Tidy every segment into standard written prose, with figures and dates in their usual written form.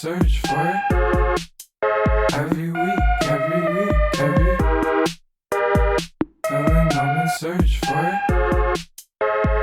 search for it. Every week, feeling I'm in search for it.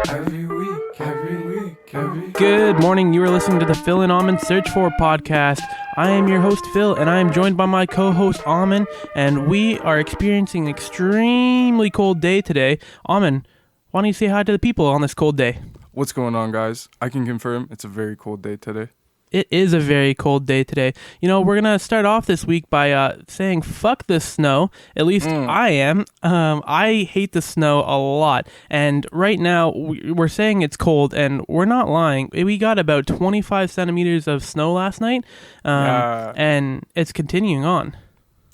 Every week. Good morning, you are listening to the Phil and Aman Search For podcast. I am your host, Phil, and I am joined by my co-host, Aman, and we are experiencing an extremely cold day today. Aman, why don't you say hi to the people on this cold day? What's going on, guys? I can confirm it's a very cold day today. It is a very cold day today. You know, we're going to start off this week by saying fuck the snow. At least I am. I hate the snow a lot. And right now, we're saying it's cold, and we're not lying. We got about 25 centimeters of snow last night, and it's continuing on.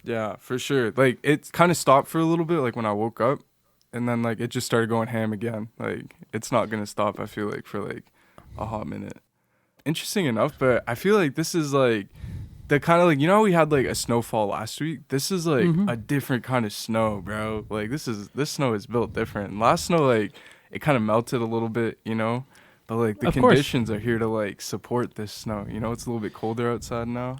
Yeah, for sure. Like, it kind of stopped for a little bit, like, when I woke up, and then, like, it just started going ham again. Like, it's not going to stop, I feel like, for, like, a hot minute. Interesting enough, but I feel like this is like the kind of like, you know, we had like a snowfall last week. This is like a different kind of snow, bro. Like this snow is built different. Last snow, like it kind of melted a little bit, you know, but like the conditions are here to like support this snow. You know, it's a little bit colder outside now.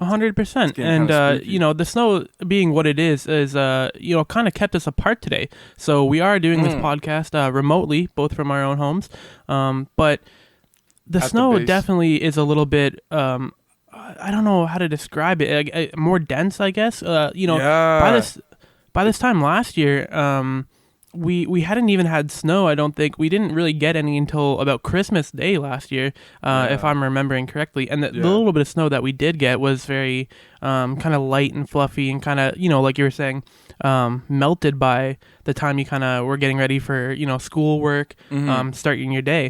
100%. And, you know, the snow being what it is, you know, kind of kept us apart today. So we are doing this podcast remotely, both from our own homes. But the snow definitely is a little bit, I don't know how to describe it, more dense, I guess. You know, by this time last year, we hadn't even had snow, I don't think. We didn't really get any until about Christmas Day last year, if I'm remembering correctly. And the little bit of snow that we did get was very kind of light and fluffy and kind of, you know, like you were saying, melted by the time you kind of were getting ready for, you know, schoolwork, starting your day.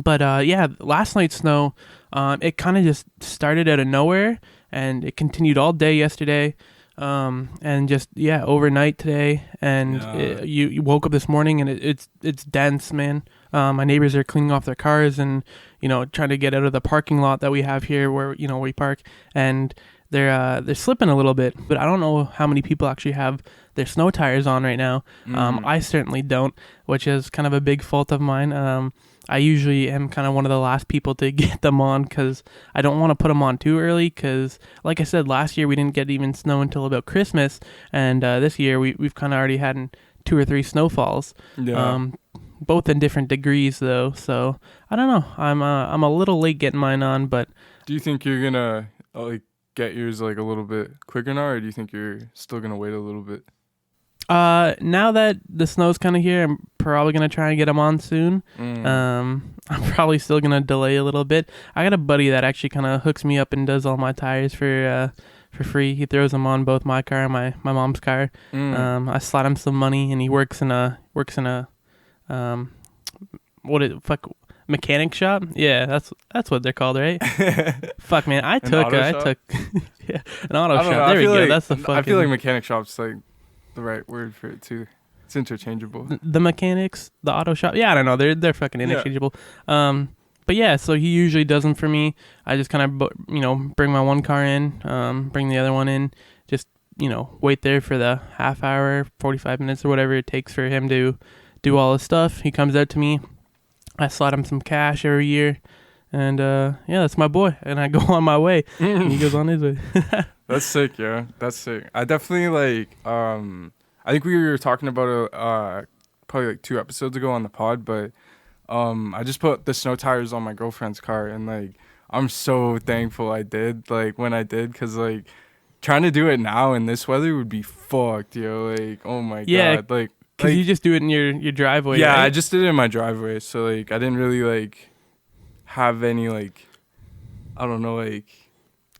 But yeah, last night's snow, it kind of just started out of nowhere, and it continued all day yesterday, and just overnight today. And you woke up this morning, and it's dense, man. My neighbors are cleaning off their cars, and you know, trying to get out of the parking lot that we have here, where you know we park, and they're slipping a little bit. But I don't know how many people actually have their snow tires on right now. I certainly don't, which is kind of a big fault of mine. I usually am kind of one of the last people to get them on because I don't want to put them on too early because, like I said, last year we didn't get even snow until about Christmas, and this year we've kind of already had 2 or 3 snowfalls, both in different degrees though. So I don't know. I'm a little late getting mine on, but do you think you're gonna like get yours like a little bit quicker now, or do you think you're still gonna wait a little bit? Now that the snow's kind of here, I'm probably going to try and get them on soon. I'm probably still going to delay a little bit. I got a buddy that actually kind of hooks me up and does all my tires for free. He throws them on both my car and my mom's car. I slide him some money, and he works in a mechanic shop? Yeah, that's what they're called, right? Fuck, man, I took an auto shop. There we go. That's the fucking. I feel like mechanic shop's like the right word for it too. It's interchangeable. The mechanics, the auto shop. Yeah, I don't know. They're fucking interchangeable. But yeah, so he usually does them for me. I just kind of, you know, bring my one car in, bring the other one in, just, you know, wait there for the half hour, 45 minutes or whatever it takes for him to do all his stuff. He comes out to me. I slide him some cash every year. And that's my boy. And I go on my way. And he goes on his way. That's sick, yeah. That's sick. I definitely like, I think we were talking about it probably like 2 episodes ago on the pod, but I just put the snow tires on my girlfriend's car, and like, I'm so thankful I did, like, when I did, because like, trying to do it now in this weather would be fucked, yo. Like, oh my God. Like, because you just do it in your driveway, yeah, right? I just did it in my driveway, so like, I didn't really like have any like, I don't know, like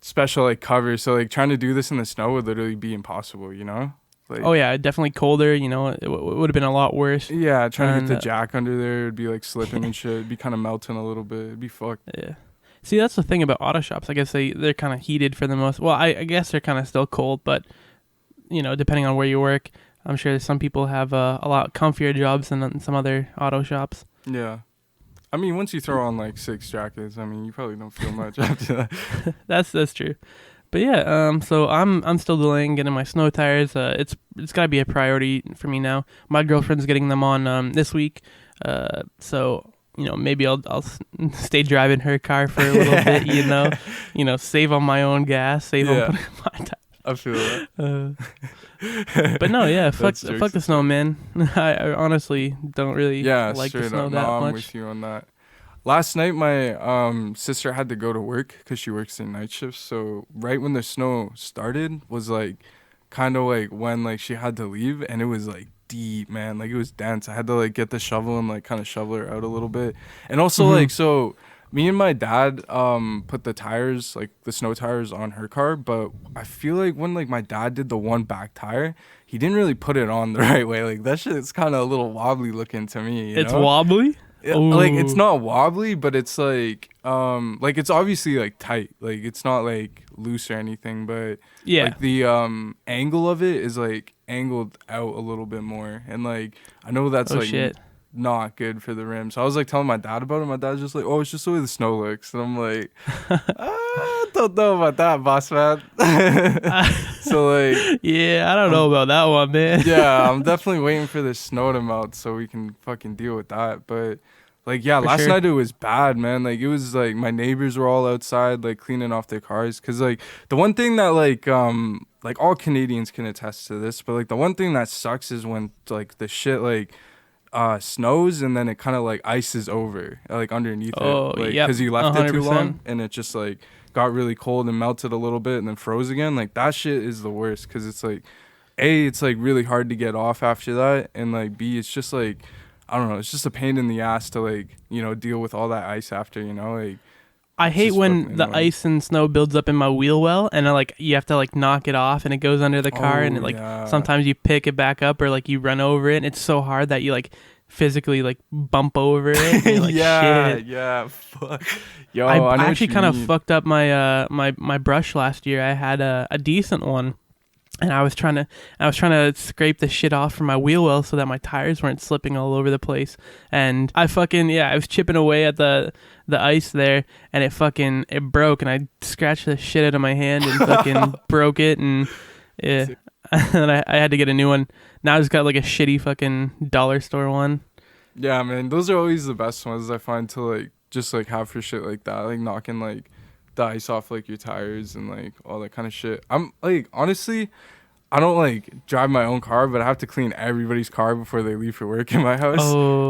special like cover, so like trying to do this in the snow would literally be impossible, you know? Like, oh yeah, definitely colder, you know. It would have been a lot worse. Yeah, trying to get the jack under there, it'd be like slipping and shit. It'd be kind of melting a little bit. It'd be fucked. Yeah. See, that's the thing about auto shops. I guess they're kind of heated for the most. Well, I guess they're kind of still cold, but you know, depending on where you work, I'm sure some people have a lot comfier jobs than some other auto shops. Yeah. I mean, once you throw on like 6 jackets, I mean, you probably don't feel much after that. That's true. But yeah, so I'm still delaying getting my snow tires. It's got to be a priority for me now. My girlfriend's getting them on this week. So maybe I'll stay driving her car for a little bit, save on my own gas, save on putting my tires. I feel that. But no, yeah, fuck the snow, man. I honestly don't really like the snow that much. I'm with you on that. Last night, my sister had to go to work because she works in night shifts. So right when the snow started was like kind of like when like she had to leave, and it was like deep, man. Like it was dense. I had to like get the shovel and like kind of shovel her out a little bit. And also like so me and my dad put the tires, like the snow tires, on her car, but I feel like when like my dad did the one back tire, he didn't really put it on the right way. Like that shit is kind of a little wobbly looking to me. It's wobbly? Like it's not wobbly, but it's like it's obviously like tight. Like it's not like loose or anything, but like the angle of it is like angled out a little bit more, and like I know that's not good for the rim. So I was like telling my dad about it. My dad's just like, "Oh, it's just the way the snow looks," and I'm like, I don't know about that, boss man. So like, yeah, I don't know about that one, man. Yeah, I'm definitely waiting for the snow to melt so we can fucking deal with that. But like, yeah, last night it was bad, man. Like it was like my neighbors were all outside like cleaning off their cars, because like the one thing that like all Canadians can attest to this, but like the one thing that sucks is when like the shit like snows and then it kind of like ices over like underneath it, like because you left 100%. It too long and it just like got really cold and melted a little bit and then froze again. Like that shit is the worst, because it's like A, it's like really hard to get off after that, and like B, it's just like I don't know, it's just a pain in the ass to like deal with all that ice after, like I hate when the ice and snow builds up in my wheel well, and you have to like knock it off, and it goes under the car, and it like sometimes you pick it back up or like you run over it, and it's so hard that you like physically like bump over it. And you're like, shit. Fuck. Yo, I actually kind of fucked up my my brush last year. I had a decent one, and I was trying to scrape the shit off from my wheel well so that my tires weren't slipping all over the place. And I was chipping away at the ice there, and it broke, and I scratched the shit out of my hand and fucking broke it, and and I had to get a new one. Now I just got like a shitty fucking dollar store one. Yeah, man, those are always the best ones I find to like just like have for shit like that, like knocking like the ice off like your tires and like all that kind of shit. I'm like, honestly, I don't like drive my own car, but I have to clean everybody's car before they leave for work in my house,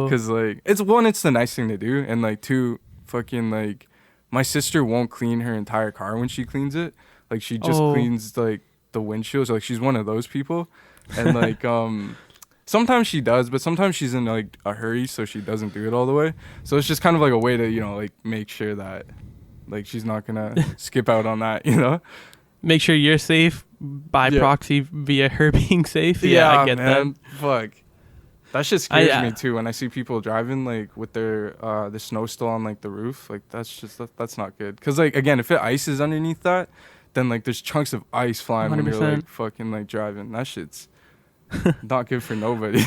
because like it's the nice thing to do, and like two, fucking like my sister won't clean her entire car when she cleans it. Like she just cleans like the windshields. Like she's one of those people, and like sometimes she does, but sometimes she's in like a hurry, so she doesn't do it all the way. So it's just kind of like a way to like make sure that like she's not gonna skip out on that, make sure you're safe by proxy via her being safe. I get man. That. Fuck. That shit scares me too when I see people driving like with their the snow still on like the roof. Like that's not good. Cause like again, if it ices underneath that, then like there's chunks of ice flying 100%. When you're like fucking like driving. That shit's not good for nobody.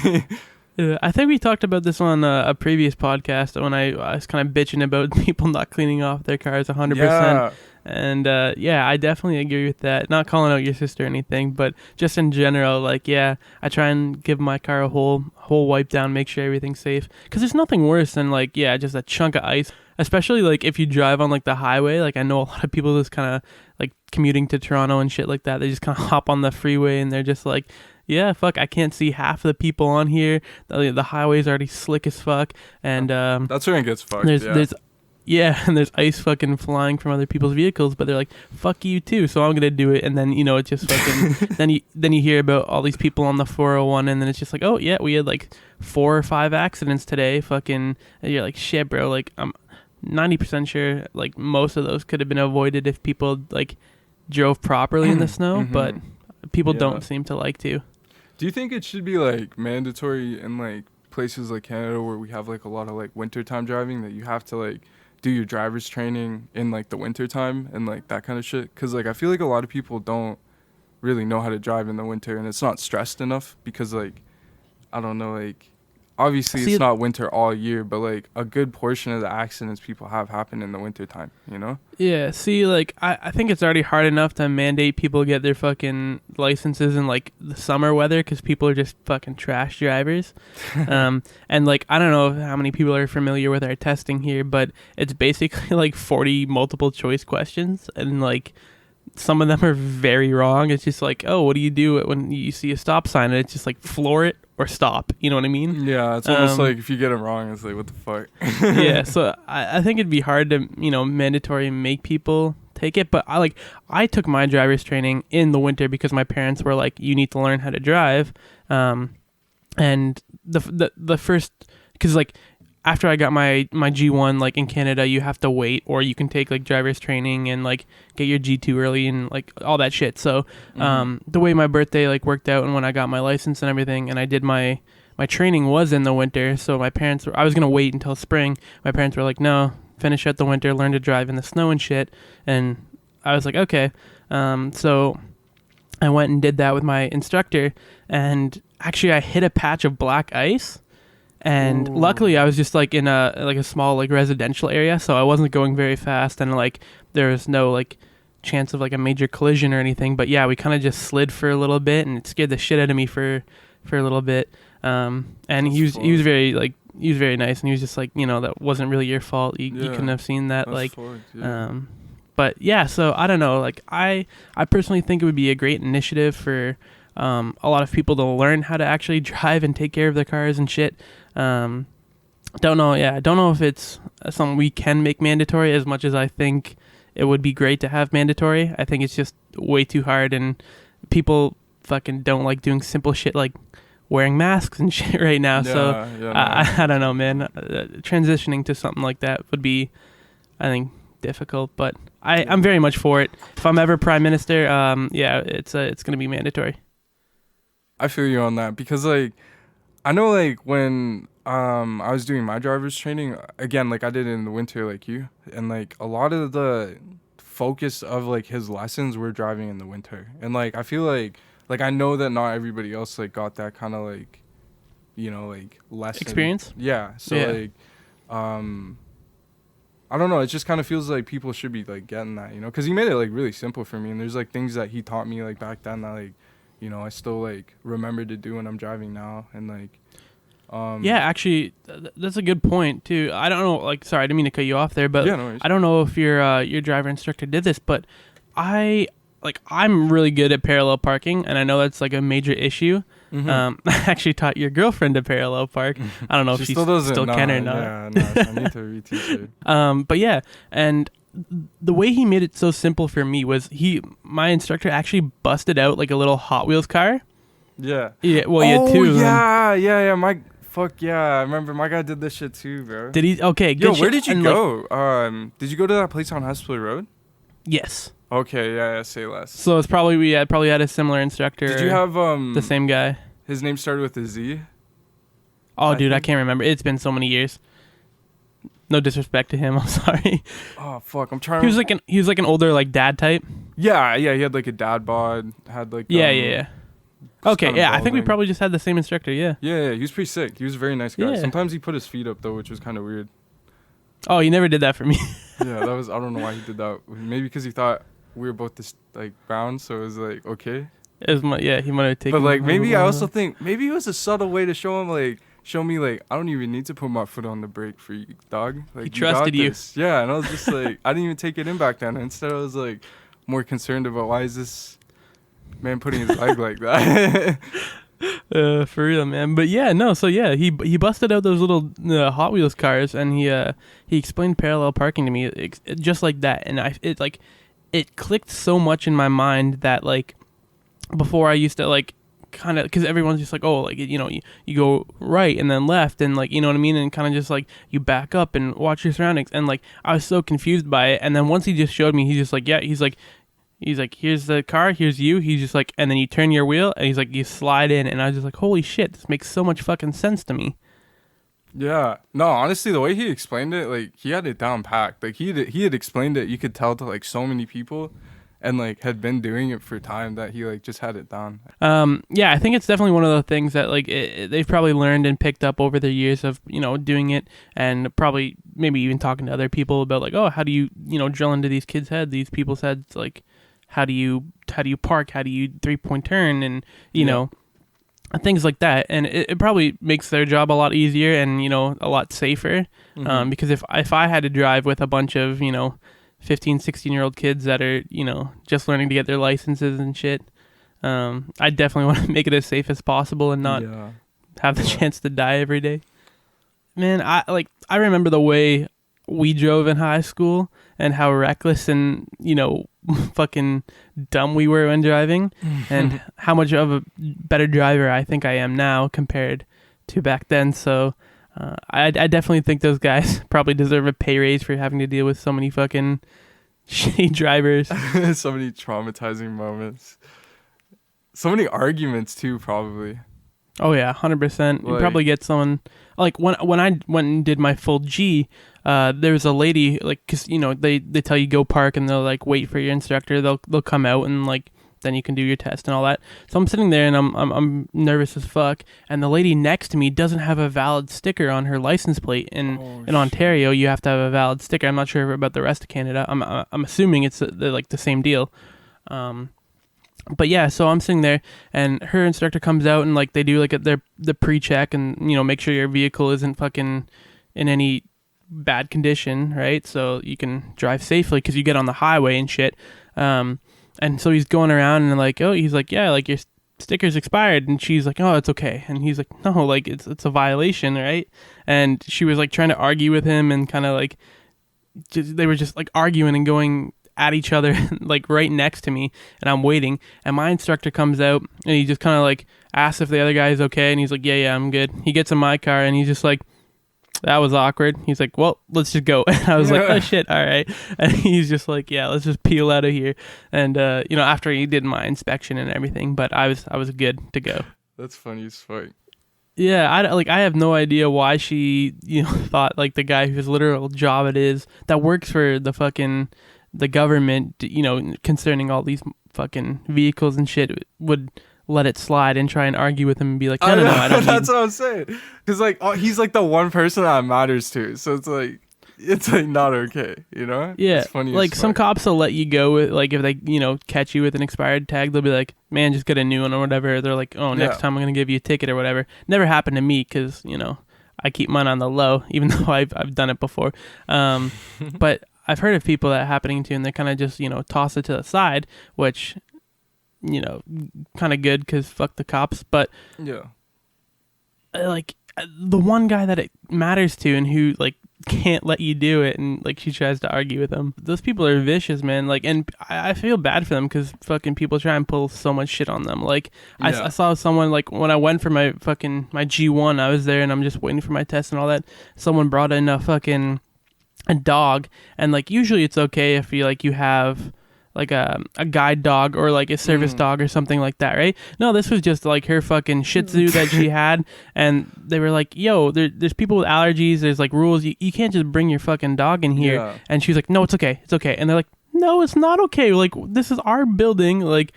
I think we talked about this on a previous podcast when I was kind of bitching about people not cleaning off their cars 100%. Yeah. And I definitely agree with that. Not calling out your sister or anything, but just in general, like, I try and give my car a whole wipe down, make sure everything's safe. Because there's nothing worse than, like, just a chunk of ice. Especially, like, if you drive on, like, the highway. Like, I know a lot of people just kind of, like, commuting to Toronto and shit like that. They just kind of hop on the freeway and they're just like, yeah, fuck, I can't see half the people on here. The highway's already slick as fuck. And that's where it gets fucked. And there's ice fucking flying from other people's vehicles, but they're like, fuck you too, so I'm gonna do it. And then it just fucking then you hear about all these people on the 401, and then it's just like, oh yeah, we had like 4 or 5 accidents today. Fucking, and you're like, shit, bro. Like, I'm 90% sure like most of those could have been avoided if people like drove properly in the snow, but people don't seem to like to. Do you think it should be like mandatory in like places like Canada where we have like a lot of like wintertime driving, that you have to like do your driver's training in like the wintertime and like that kind of shit? Because like I feel like a lot of people don't really know how to drive in the winter, and it's not stressed enough because like I don't know, like obviously it's not winter all year, but like a good portion of the accidents people have happen in the winter time, you know? Yeah, see, like, I think it's already hard enough to mandate people get their fucking licenses in, like, the summer weather because people are just fucking trash drivers. And, like, I don't know how many people are familiar with our testing here, but it's basically, like, 40 multiple choice questions, and, like, some of them are very wrong. It's just like, oh, what do you do when you see a stop sign? And it's just like, floor it or stop. You know what I mean? Yeah, it's almost like if you get it wrong, it's like, what the fuck? Yeah, so I think it'd be hard to, mandatory make people take it. But I took my driver's training in the winter because my parents were like, you need to learn how to drive. And the first, because like, after I got my G1, like in Canada, you have to wait, or you can take like driver's training and like get your G2 early and like all that shit. So the way my birthday like worked out and when I got my license and everything, and I did my training was in the winter. So my parents I was going to wait until spring. My parents were like, no, finish out the winter, learn to drive in the snow and shit. And I was like, okay. So I went and did that with my instructor, and actually I hit a patch of black ice. And luckily, I was just like in a small like residential area, so I wasn't going very fast, and like there was no like chance of like a major collision or anything. But yeah, we kind of just slid for a little bit, and it scared the shit out of me for a little bit. And he was very nice, and he was just like, that wasn't really your fault. You couldn't have seen that. Like, but yeah, so I don't know. Like I personally think it would be a great initiative for a lot of people to learn how to actually drive and take care of their cars and shit. Don't know. Yeah, I don't know if it's something we can make mandatory as much as I think it would be great to have mandatory. I think it's just way too hard, and people fucking don't like doing simple shit like wearing masks and shit right now. I don't know, man. Transitioning to something like that would be, I think, difficult, but I'm very much for it. If I'm ever prime minister, it's gonna be mandatory. I feel you on that, because like I know like when I was doing my driver's training, again, like I did it in the winter like you, and like a lot of the focus of like his lessons were driving in the winter. And like I feel like I know that not everybody else like got that kind of like, like lesson experience. Yeah. So like I don't know, it just kind of feels like people should be like getting that, because he made it like really simple for me, and there's like things that he taught me like back then that like I still like remember to do when I'm driving now. And like yeah, actually that's a good point too. I don't know, like, sorry, I didn't mean to cut you off there, but yeah, no, I don't know if your driver instructor did this, but I'm really good at parallel parking, and I know that's like a major issue. I actually taught your girlfriend to parallel park. I don't know if she still can or not. Yeah, no, I need to reteach her. But yeah, and the way he made it so simple for me was my instructor actually busted out like a little Hot Wheels car. Yeah. Yeah. Well, yeah, too. Yeah. I remember my guy did this shit too, bro. Did he? Okay. Yo, where did you go? Did you go to that place on Hespeler Road? Yes. Okay. Yeah. Say less. So it's probably we had a similar instructor. Did you have the same guy? His name started with a Z. Oh, dude, I can't remember. It's been so many years. No disrespect to him. I'm sorry. Oh fuck! I'm trying. He was like an older like dad type. Yeah. He had like a dad bod. Had like yeah. Okay, yeah. I think we probably just had the same instructor. Yeah. Yeah. He was pretty sick. He was a very nice guy. Yeah. Sometimes he put his feet up though, which was kind of weird. Oh, he never did that for me. Yeah, that was. I don't know why he did that. Maybe because he thought we were both this like brown, so it was like okay. He might have taken. But like maybe I also think maybe it was a subtle way to show me like I don't even need to put my foot on the brake for you, dog. Like he trusted you. Yeah, and I was just like I didn't even take it in back then. Instead, I was like more concerned about why is this man putting his leg like that. For real, man. But yeah, no. So yeah, he busted out those little Hot Wheels cars, and he explained parallel parking to me just like that, and it clicked so much in my mind that like before I used to like kind of, because everyone's just like, oh, like, you go right and then left, and like, you know what I mean, and kind of just like you back up and watch your surroundings, and like I was so confused by it. And then once he just showed me, he's just like, yeah, he's like here's the car, here's you. He's just like, and then you turn your wheel, and he's like, you slide in. And I was just like, holy shit, this makes so much fucking sense to me. Yeah, no, honestly, the way he explained it, like he had it down packed. Like he had explained it, you could tell to like so many people. and like had been doing it for time that he like just had it down. Yeah, I think it's definitely one of the things that like they've probably learned and picked up over the years of, you know, doing it, and probably maybe even talking to other people about like, oh, how do you, you know, drill into these kids' heads, these people's heads, like how do you park, how do you 3-point turn, and you know, things like that. And it probably makes their job a lot easier and, you know, a lot safer. Because if I had to drive with a bunch of, you know, 15, 16-year-old kids that are, you know, just learning to get their licenses and shit, I definitely want to make it as safe as possible and not have the chance to die every day. Man, I remember the way we drove in high school and how reckless and, you know, fucking dumb we were when driving, and how much of a better driver I think I am now compared to back then. So I definitely think those guys probably deserve a pay raise for having to deal with so many fucking shitty drivers. So many traumatizing moments. So many arguments too, probably. Oh yeah, 100%. You probably get someone like when I went and did my full G. There was a lady, like, cause you know they tell you go park and they'll like wait for your instructor. They'll come out and like then you can do your test and all that. So I'm sitting there and I'm nervous as fuck. And the lady next to me doesn't have a valid sticker on her license plate. In Ontario, you have to have a valid sticker. I'm not sure about the rest of Canada. I'm assuming it's like the same deal. But yeah, so I'm sitting there, and her instructor comes out, and like they do like the pre-check, and you know make sure your vehicle isn't fucking in any bad condition, right? So you can drive safely because you get on the highway and shit. And so he's going around and like, he's like, yeah, like your sticker's expired, and she's like, oh, it's okay, and he's like, no, like it's a violation, right? And she was like trying to argue with him, and kind of like they were just like arguing and going at each other like right next to me, and I'm waiting, and my instructor comes out and he just kind of like asks if the other guy is okay, and he's like, yeah, I'm good. He gets in my car and he's just like, that was awkward. He's like, well, let's just go. And I was like, oh shit, all right. And he's just like, yeah, let's just peel out of here. And you know, after he did my inspection and everything, but I was good to go. That's funny as fuck. Yeah, I have no idea why she, you know, thought like the guy whose literal job it is that works for the government, you know, concerning all these fucking vehicles and shit, would let it slide and try and argue with him and be like, no, I don't. That's what I'm saying. Because like he's like the one person that matters to, so it's like not okay, you know? Yeah, it's funny. Like some cops will let you go with, like if they, you know, catch you with an expired tag, they'll be like, man, just get a new one or whatever. They're like, oh, next time I'm gonna give you a ticket or whatever. Never happened to me because, you know, I keep mine on the low, even though I've done it before. But I've heard of people that happening to, and they kind of just, you know, toss it to the side, which, you know, kind of good because fuck the cops. But yeah, like the one guy that it matters to and who like can't let you do it, and like she tries to argue with him. Those people are vicious, man. Like, and I feel bad for them because fucking people try and pull so much shit on them. Like I saw someone, like when I went for my G1, I was there and I'm just waiting for my test and all that. Someone brought in a dog, and like usually it's okay if you have like a guide dog or like a service dog or something like that, right? No, this was just like her fucking Shih Tzu that she had, and they were like, yo, there's people with allergies, there's like rules, you can't just bring your fucking dog in here. And she's like, no, it's okay, and they're like, no, it's not okay, like this is our building, like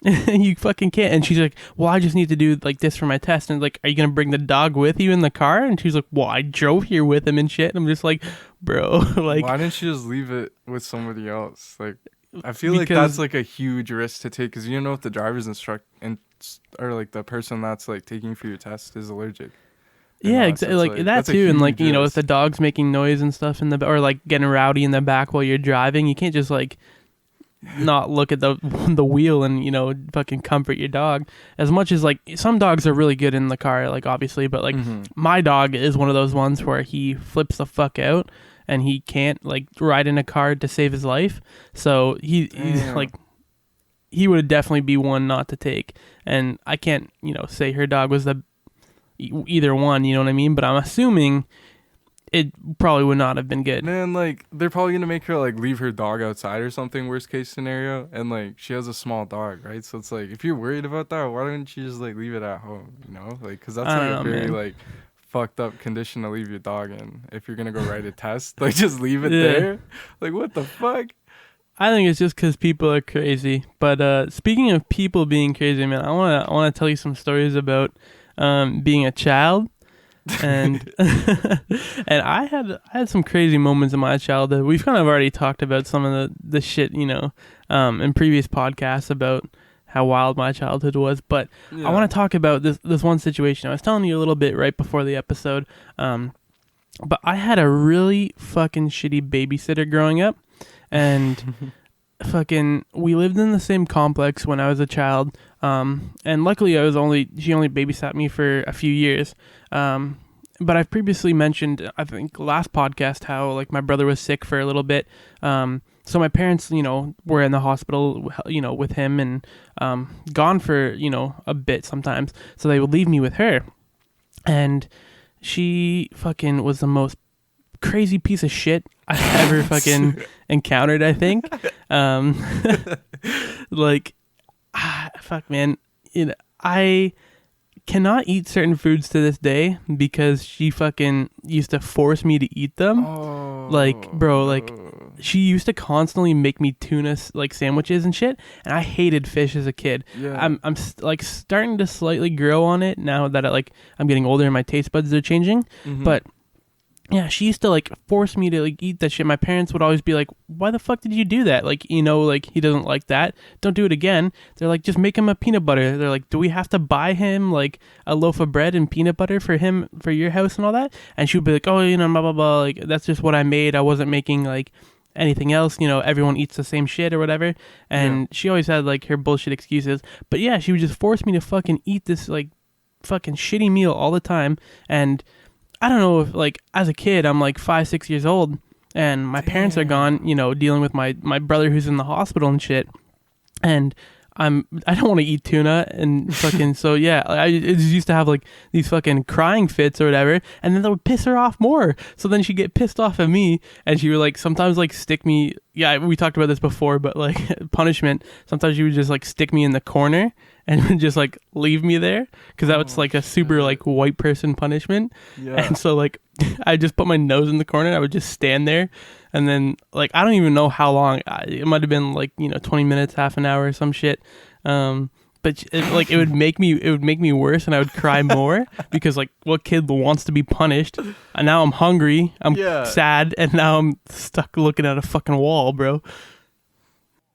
you fucking can't. And she's like, well, I just need to do like this for my test. And like, are you gonna bring the dog with you in the car? And she's like, well, I drove here with him and shit. And I'm just like, bro, like, why didn't you just leave it with somebody else? Like, I feel like that's like a huge risk to take, because you don't know if the driver's or like the person that's like taking for your test is allergic. Yeah, exactly. Like that too. And like, you know, if the dog's making noise and stuff or like getting rowdy in the back while you're driving, you can't just like not look at the wheel and, you know, fucking comfort your dog. As much as like some dogs are really good in the car, like obviously, but like my dog is one of those ones where he flips the fuck out and he can't like ride in a car to save his life. So he's like, he would definitely be one not to take. And I can't, you know, say her dog was either one, you know what I mean? But I'm assuming it probably would not have been good. Man, like, they're probably going to make her, like, leave her dog outside or something, worst case scenario. And, like, she has a small dog, right? So it's like, if you're worried about that, why don't you just, like, leave it at home, you know? Like, because that's, like, a very, like, fucked up condition to leave your dog in. If you're going to go write a test, like, just leave it there. Like, what the fuck? I think it's just because people are crazy. But speaking of people being crazy, man, I wanna tell you some stories about being a child. And and I had some crazy moments in my childhood. We've kind of already talked about some of the shit, in previous podcasts about how wild my childhood was. But I want to talk about this one situation. I was telling you a little bit right before the episode. But I had a really fucking shitty babysitter growing up, and we lived in the same complex when I was a child. And luckily she only babysat me for a few years. But I've previously mentioned, I think last podcast, how like my brother was sick for a little bit. So my parents, were in the hospital, with him and, gone for, a bit sometimes. So they would leave me with her, and she fucking was the most crazy piece of shit I've ever fucking encountered, I think. Fuck, man. I cannot eat certain foods to this day because she fucking used to force me to eat them. She used to constantly make me tuna sandwiches and shit, and I hated fish as a kid. Yeah. I'm starting to slightly grow on it now that I'm getting older and my taste buds are changing. Mm-hmm. But yeah, she used to force me to eat that shit. My parents would always be like, "Why the fuck did you do that? He doesn't like that. Don't do it again." They're like, "Just make him a peanut butter." They're like, "Do we have to buy him a loaf of bread and peanut butter for your house and all that?" And she would be like, "Oh, blah blah blah. That's just what I made. I wasn't making anything else. Everyone eats the same shit or whatever." And she always had her bullshit excuses. But yeah, she would just force me to fucking eat this fucking shitty meal all the time. And I don't know if as a kid, I'm 5-6 years old, and my parents are gone, dealing with my brother who's in the hospital and shit. And I don't want to eat tuna and fucking, so yeah, I just used to have these fucking crying fits or whatever, and then that would piss her off more. So then she'd get pissed off at me, and she would sometimes stick me, yeah, we talked about this before, but punishment, sometimes she would just stick me in the corner and would just leave me there, because that was a super white person punishment. Yeah. And so I just put my nose in the corner, I would just stand there, and then I don't even know how long, it might have been 20 minutes, half an hour or some shit. But it would make me worse, and I would cry more because what kid wants to be punished? And now I'm hungry, I'm sad, and now I'm stuck looking at a fucking wall, bro.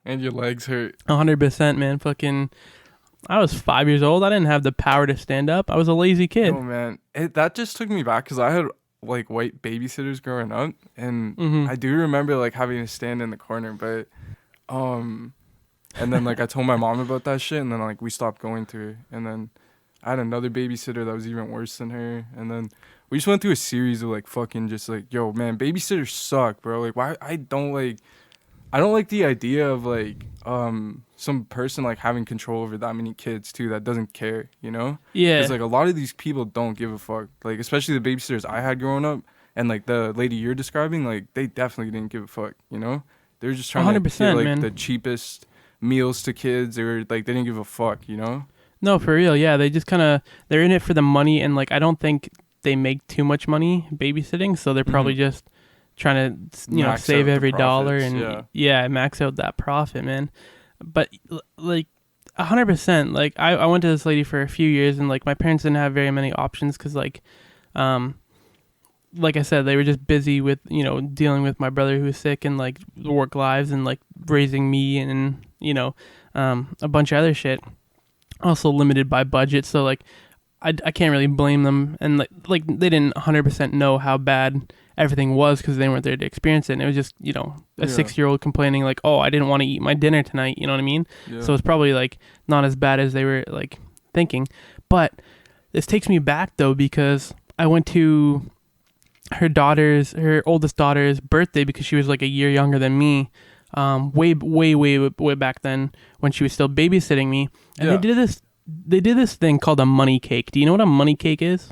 And your legs hurt. 100%, man. Fucking, I was 5 years old. I didn't have the power to stand up. I was a lazy kid. Oh man, that just took me back because I had white babysitters growing up, and I do remember having to stand in the corner, but and then I told my mom about that shit, and then we stopped going to her, and then I had another babysitter that was even worse than her, and then we just went through a series of fucking just yo man, babysitters suck, bro. Why I don't like the idea of some person having control over that many kids too that doesn't care, Yeah. Because a lot of these people don't give a fuck. Especially the babysitters I had growing up, and the lady you're describing, they definitely didn't give a fuck, They're just trying to give the cheapest meals to kids, or they didn't give a fuck, No, for real, yeah. They just they're in it for the money, and I don't think they make too much money babysitting, so they're probably just trying to max save every dollar and max out that profit, man. But 100%, I went to this lady for a few years, and my parents didn't have very many options because like I said, they were just busy with dealing with my brother who was sick, and work lives, and raising me, and a bunch of other shit. Also limited by budget, so I can't really blame them, and they didn't 100% know how bad everything was because they weren't there to experience it. And it was just a 6-year-old complaining oh, I didn't want to eat my dinner tonight, you know what I mean? Yeah. So it's probably not as bad as they were thinking. But this takes me back though, because I went to her oldest daughter's birthday, because she was a year younger than me, way back then, when she was still babysitting me. And they did this thing called a money cake. Do you know what a money cake is?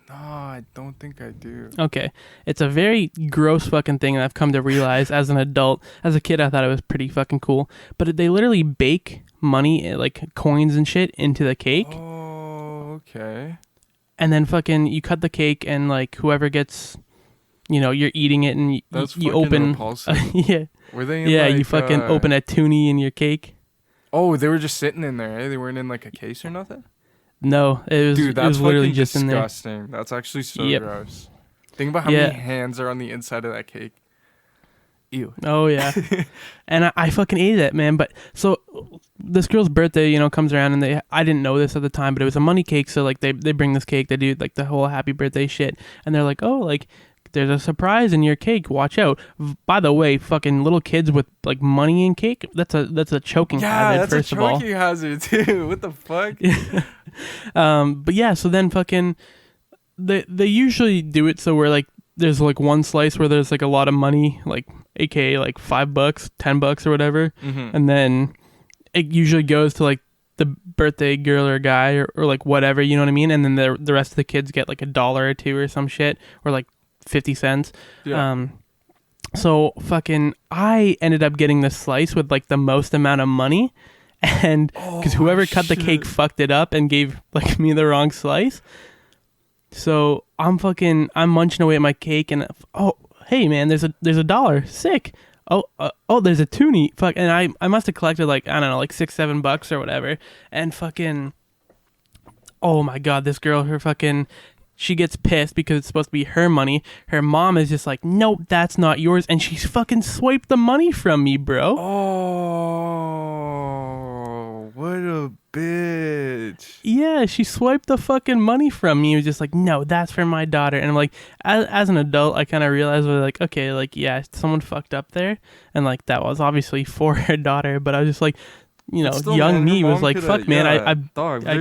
No, I don't think I do. Okay. It's a very gross fucking thing that I've come to realize as an adult. As a kid, I thought it was pretty fucking cool. But they literally bake money, coins and shit, into the cake. Oh, okay. And then fucking you cut the cake, and whoever gets, you're eating it, and That's you open. repulsive. Yeah. Were they in Yeah, like you fucking open a toonie in your cake. Oh, they were just sitting in there, eh? They weren't in like a case or nothing? No, Dude, it that's was literally fucking just in there. disgusting. That's actually so Yep. gross. Think about how many Yeah. hands are on the inside of that cake. Ew. Oh yeah. And I fucking ate it, man. But so this girl's birthday, comes around, and I didn't know this at the time, but it was a money cake. So like they bring this cake, they do like the whole happy birthday shit, and they're like, oh, like there's a surprise in your cake. Watch out. By the way, fucking little kids with like money in cake, that's a choking hazard. That's first a of all, choking hazard too. What the fuck? But yeah, so then fucking they usually do it so where like there's like one slice where there's like a lot of money, like aka like $5, $10 or whatever, and then it usually goes to like the birthday girl or guy or like whatever, you know what I mean? And then the rest of the kids get like $1 or $2 or some shit, or like 50 cents. Yeah. So fucking I ended up getting this slice with like the most amount of money, and because whoever cut the cake fucked it up and gave like me the wrong slice. So I'm munching away at my cake, and hey man, there's a dollar, sick. There's a toonie, fuck, and I must have collected like, I don't know, like $6-7 or whatever, and fucking, oh my god, this girl, she gets pissed because it's supposed to be her money. Her mom is just like, nope, that's not yours, and she's fucking swiped the money from me, bro. Oh, what a bitch. Yeah, she swiped the fucking money from me. It was just like, no, that's for my daughter. And I'm like, as an adult, I kind of realized, like, okay, like, yeah, someone fucked up there, and like that was obviously for her daughter. But I was just like, Still, young man, me was like, fuck, man, I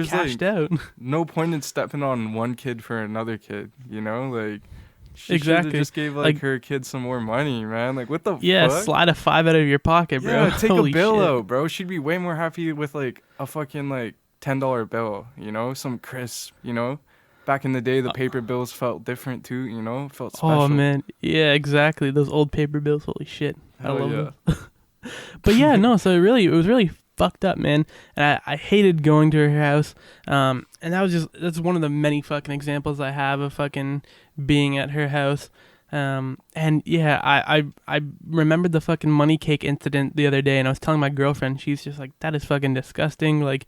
cashed out. No point in stepping on one kid for another kid, like she exactly just gave like her kid some more money, man. Like, what the fuck? Slide a $5 out of your pocket, bro. Yeah, take Holy a bill shit. out, bro. She'd be way more happy with like a fucking like $10 bill, some crisp, Back in the day, the paper bills felt different too, felt special. Oh man, yeah, exactly. Those old paper bills, holy shit. Hell, I love them. But yeah, no, so it was really fucked up, man. And I hated going to her house. And that's one of the many fucking examples I have of fucking being at her house. And yeah, I remembered the fucking money cake incident the other day, and I was telling my girlfriend, she's just like, that is fucking disgusting, like,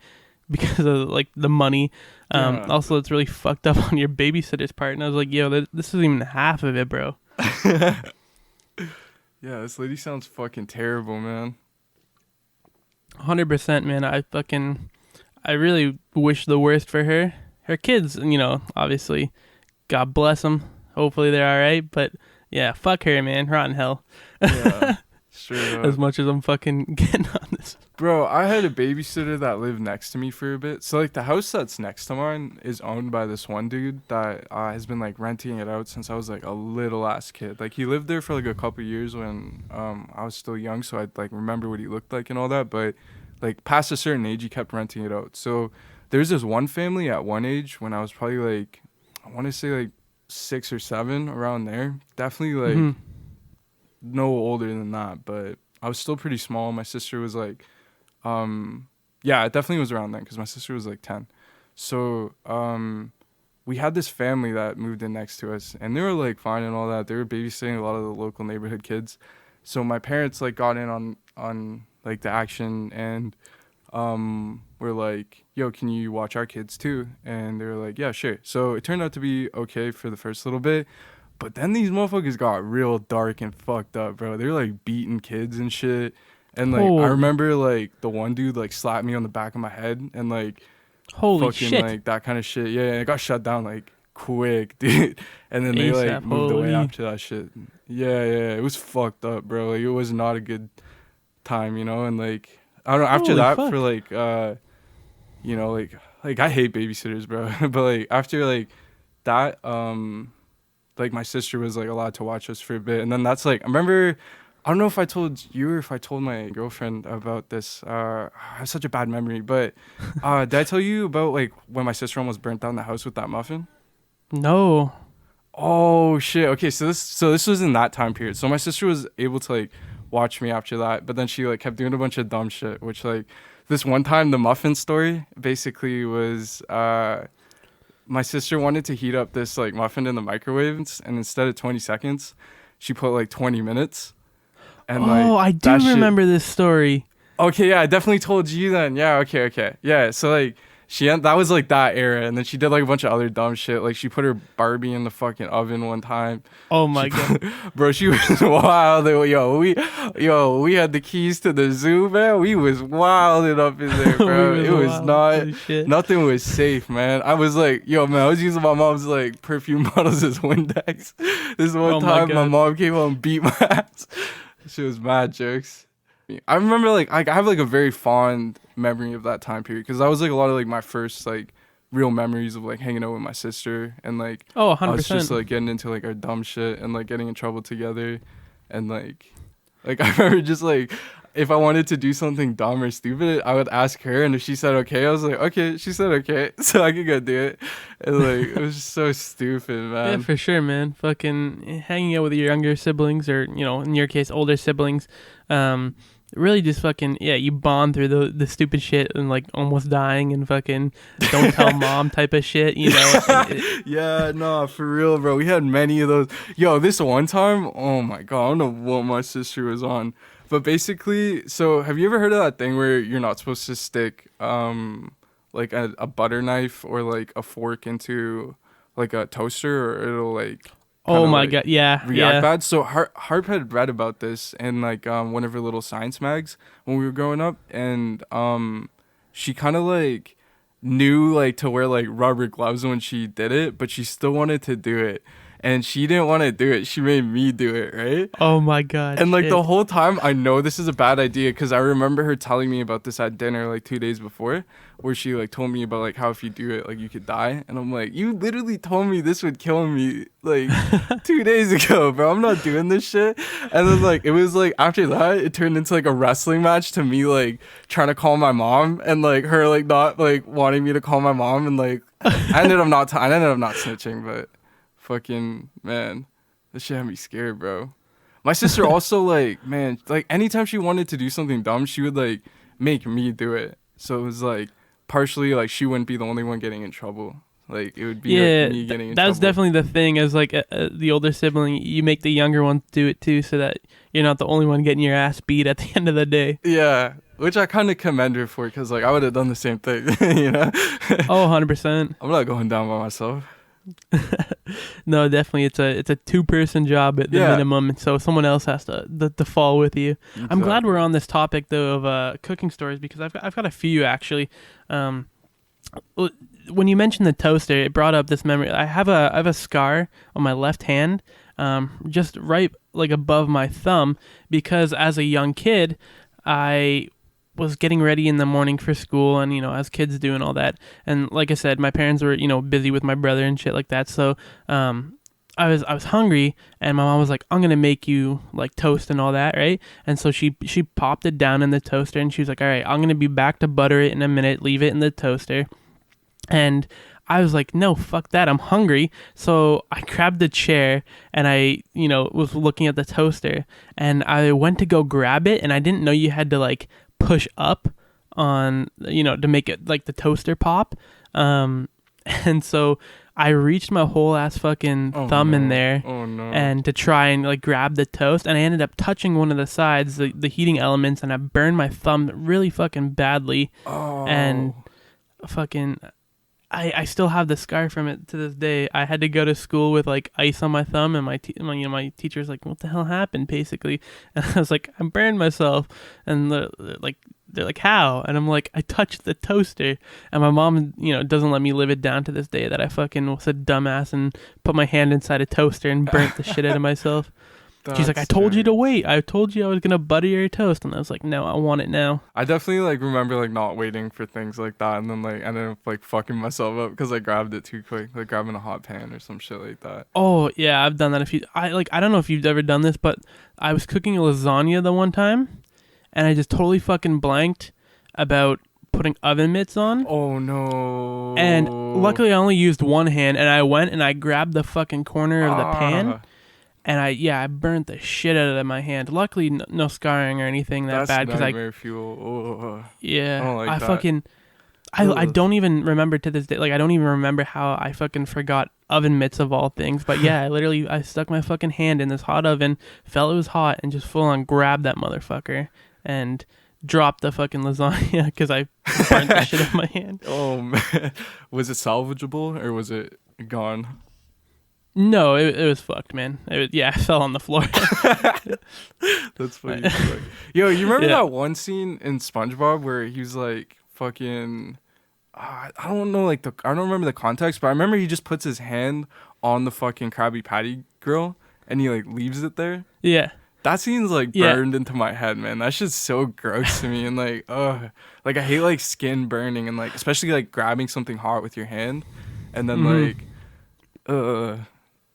because of like the money. Also, it's really fucked up on your babysitter's part. And I was like, yo, this isn't even half of it, bro. Yeah, this lady sounds fucking terrible, man. 100%, man. I really wish the worst for her. Her kids, obviously, God bless them. Hopefully they're all right. But yeah, fuck her, man. Rotten hell. Yeah, straight up. As much as I'm fucking getting on this. Bro, I had a babysitter that lived next to me for a bit. So like the house that's next to mine is owned by this one dude that has been like renting it out since I was like a little ass kid. Like he lived there for like a couple years when I was still young, so I'd like remember what he looked like and all that. But like past a certain age, he kept renting it out. So there's this one family at one age when I was probably like, I want to say like 6 or 7, around there. Definitely like no older than that, but I was still pretty small. My sister was like, yeah, it definitely was around then because my sister was like 10. So we had this family that moved in next to us, and they were like fine and all that. They were babysitting a lot of the local neighborhood kids. So my parents like got in on like the action, and we're like, yo, can you watch our kids too? And they were like, yeah, sure. So it turned out to be okay for the first little bit, but then these motherfuckers got real dark and fucked up, bro. They were like beating kids and shit. And like I remember like the one dude like slapped me on the back of my head and like holy fucking shit, like that kind of shit. Yeah, it got shut down like quick, dude. And then they ASAP, like moved away after that shit. Yeah, it was fucked up, bro. Like it was not a good time, And like I don't know, after holy that fuck. for like like I hate babysitters, bro. But like after like that, like my sister was like allowed to watch us for a bit, and then that's like I remember. I don't know if I told you or if I told my girlfriend about this. I have such a bad memory, but did I tell you about like when my sister almost burnt down the house with that muffin? No. Oh shit. Okay, so this was in that time period. So my sister was able to like watch me after that, but then she like kept doing a bunch of dumb shit, which like this one time the muffin story basically was my sister wanted to heat up this like muffin in the microwave, and instead of 20 seconds, she put like 20 minutes. And I do remember this story. Okay, yeah, I definitely told you then. Yeah, okay. Yeah, so like that was like that era, and then she did like a bunch of other dumb shit. Like she put her Barbie in the fucking oven one time. Oh my god, bro, she was wild. We had the keys to the zoo, man. We was wilding up in there, bro. It was nothing was safe, man. I was like, yo, man, I was using my mom's like perfume bottles as Windex. This one time, my mom came home and beat my ass. She was mad jokes. I remember like I have like a very fond memory of that time period because that was like a lot of like my first like real memories of like hanging out with my sister and like 100%. us just like getting into like our dumb shit and like getting in trouble together and like I remember just like if I wanted to do something dumb or stupid I would ask her and if she said okay I was like okay she said okay so I could go do it and like it was just so stupid, man. Yeah, for sure, man. Fucking hanging out with your younger siblings or in your case older siblings really just fucking you bond through the stupid shit and like almost dying and fucking don't tell mom type of shit, Yeah, no, for real, bro. We had many of those. Yo, this one time, oh my god, I don't know what my sister was on, but basically, so have you ever heard of that thing where you're not supposed to stick like a butter knife or like a fork into like a toaster or it'll like oh my god, yeah, react bad. So Harp had read about this in like one of her little science mags when we were growing up, and she kind of like knew like to wear like rubber gloves when she did it, but she still wanted to do it. And she didn't want to do it. She made me do it, right? Oh my god. And like the whole time I know this is a bad idea because I remember her telling me about this at dinner like 2 days before where she like told me about like how if you do it like you could die. And I'm like, you literally told me this would kill me like 2 days ago, bro. I'm not doing this shit. And then like it was like after that it turned into like a wrestling match to me like trying to call my mom and like her like not like wanting me to call my mom and like I ended up not snitching, but fucking man, this shit had me scared, bro. My sister also like, man, like anytime she wanted to do something dumb, she would like make me do it. So it was like partially like she wouldn't be the only one getting in trouble. Like it would be like, me getting in trouble. That's definitely the thing as like the older sibling, you make the younger one do it too so that you're not the only one getting your ass beat at the end of the day. Yeah, which I kind of commend her for because like I would have done the same thing, you know? 100%. I'm not going down by myself. No, definitely it's a 2-person job at the minimum, and so someone else has to fall with you. Exactly. I'm glad we're on this topic though of cooking stories because I've got a few actually. When you mentioned the toaster, it brought up this memory. I have a scar on my left hand, just right like above my thumb, because as a young kid I was getting ready in the morning for school and, as kids do and all that. And like I said, my parents were, busy with my brother and shit like that. So, I was hungry and my mom was like, I'm going to make you like toast and all that. Right. And so she popped it down in the toaster and she was like, all right, I'm going to be back to butter it in a minute. Leave it in the toaster. And I was like, no, fuck that. I'm hungry. So I grabbed the chair and I, was looking at the toaster and I went to go grab it. And I didn't know you had to like push up on to make it like the toaster pop, and so I reached my whole ass fucking thumb in there and to try and like grab the toast, and I ended up touching one of the sides, the heating elements, and I burned my thumb really fucking badly. And fucking I still have the scar from it to this day. I had to go to school with like ice on my thumb, and my teacher's like, "What the hell happened?" Basically, and I was like, "I burned myself," and they're like, "How?" And I'm like, "I touched the toaster," and my mom, doesn't let me live it down to this day that I fucking was a dumbass and put my hand inside a toaster and burnt the shit out of myself. She's like, I told you to wait. I told you I was going to butter your toast. And I was like, no, I want it now. I definitely like remember like not waiting for things like that. And then like I ended up like fucking myself up because I grabbed it too quick. Like grabbing a hot pan or some shit like that. Oh, yeah. I've done that a few. I don't know if you've ever done this, but I was cooking a lasagna the one time. And I just totally fucking blanked about putting oven mitts on. Oh, no. And luckily I only used one hand. And I went and I grabbed the fucking corner of the pan. And I burnt the shit out of my hand. Luckily, no scarring or anything that bad. That's nightmare fuel. Oh, yeah, I don't like that. I don't even remember to this day. Like, I don't even remember how I fucking forgot oven mitts of all things. But yeah, I stuck my fucking hand in this hot oven, felt it was hot, and just full on grabbed that motherfucker and dropped the fucking lasagna because I burnt the shit out of my hand. Oh man, was it salvageable or was it gone? No, it was fucked, man. I fell on the floor. That's funny. Yo, you remember that one scene in SpongeBob where he was like fucking I don't know, like I don't remember the context, but I remember he just puts his hand on the fucking Krabby Patty grill and he like leaves it there. Yeah. That scene's like burned into my head, man. That shit's so gross to me, and like like I hate like skin burning and like especially like grabbing something hot with your hand and then like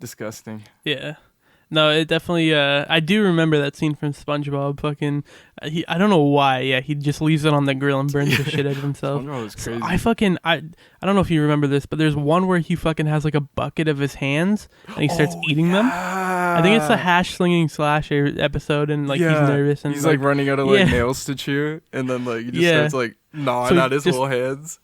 disgusting. Yeah. No, it definitely I do remember that scene from SpongeBob. Fucking I don't know why. Yeah, he just leaves it on the grill and burns the shit out of himself. SpongeBob was crazy. So I don't know if you remember this, but there's one where he fucking has like a bucket of his hands and he starts eating them. I think it's the hash slinging slasher episode, and like he's nervous and he's like running out of like nails to chew, and then like he just starts like gnawing at his little hands.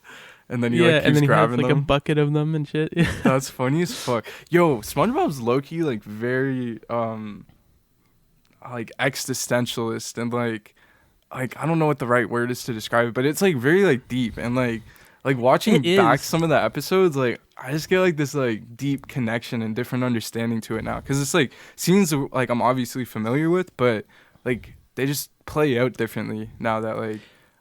And then he like keeps and then he grabbing has, like them. a bucket of them and shit. That's funny as fuck. Yo, SpongeBob's low-key like very like existentialist and like I don't know what the right word is to describe it, but it's like very like deep and like watching back some of the episodes, like I just get like this like deep connection and different understanding to it now, because it's like scenes like I'm obviously familiar with, but like they just play out differently now that like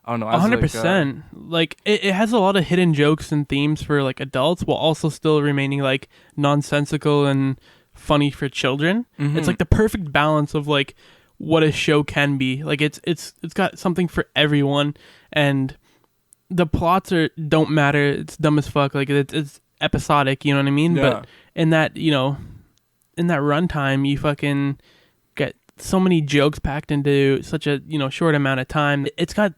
I don't know. 100%. Like it has a lot of hidden jokes and themes for like adults, while also still remaining like nonsensical and funny for children. Mm-hmm. It's like the perfect balance of like what a show can be. Like it's got something for everyone, and the plots don't matter. It's dumb as fuck. Like it's episodic. You know what I mean? Yeah. But in that in that runtime, you fucking get so many jokes packed into such a short amount of time. It's got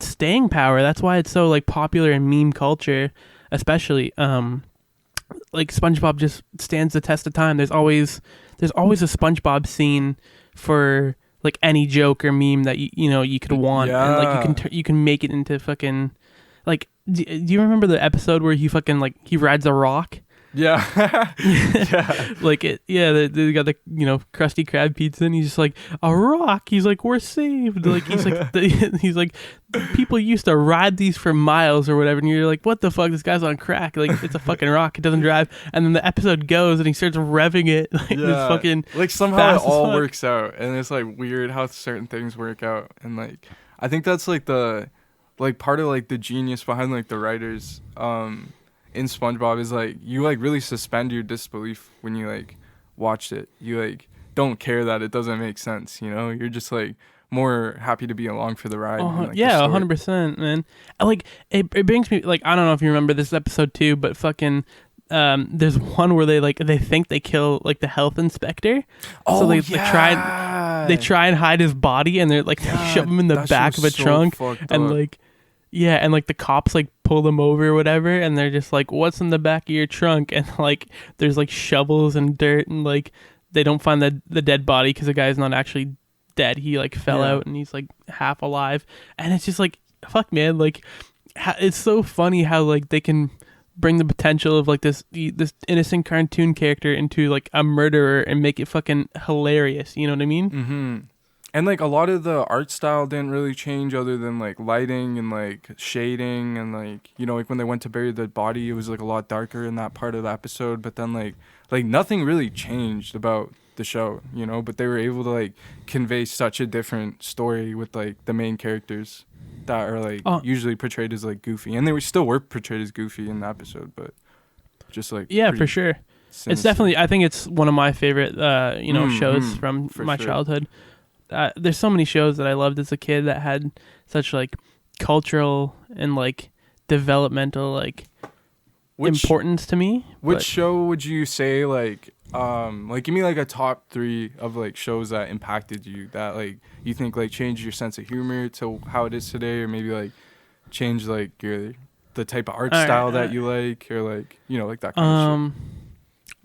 staying power. That's why it's so like popular in meme culture, especially. Like SpongeBob just stands the test of time. There's always a SpongeBob scene for like any joke or meme that you could want, and like you can make it into fucking like. Do you remember the episode where he fucking like he rides a rock? Yeah. Yeah. Like it. Yeah. They got the Krusty Krab pizza, and he's just like a rock. He's like, we're saved. Like he's like he's like, people used to ride these for miles or whatever, and you're like, what the fuck? This guy's on crack. Like it's a fucking rock. It doesn't drive. And then the episode goes, and he starts revving it. Like this fucking like somehow it all works out, and it's like weird how certain things work out, and like I think that's like the part of like the genius behind like the writers in SpongeBob is like you like really suspend your disbelief when you like watched it. You like don't care that it doesn't make sense, you're just like more happy to be along for the ride. And, like, 100%, man. Like it brings me like, I don't know if you remember this episode too, but fucking there's one where they think they kill like the health inspector. So they try and hide his body, and they're like they shove him in the back of a trunk, and like and like the cops like pull them over or whatever, and they're just like, what's in the back of your trunk? And like there's like shovels and dirt, and like they don't find the dead body because the guy's not actually dead. He like fell out and he's like half alive, and it's just like, fuck, man. Like it's so funny how like they can bring the potential of like this innocent cartoon character into like a murderer and make it fucking hilarious. You know what I mean? Mm-hmm. And like a lot of the art style didn't really change other than like lighting and like shading, and like like when they went to bury the body, it was like a lot darker in that part of the episode, but then like nothing really changed about the show, but they were able to like convey such a different story with like the main characters that are like usually portrayed as like goofy, and they were portrayed as goofy in the episode, but just like for sure. Sinister. It's definitely, I think it's one of my favorite shows from my childhood. There's so many shows that I loved as a kid that had such like cultural and like developmental like importance to me. Which show would you say like give me like a top 3 of like shows that impacted you, that like you think like changed your sense of humor to how it is today, or maybe like changed like the type of art style that you like, or like like that kind of shit?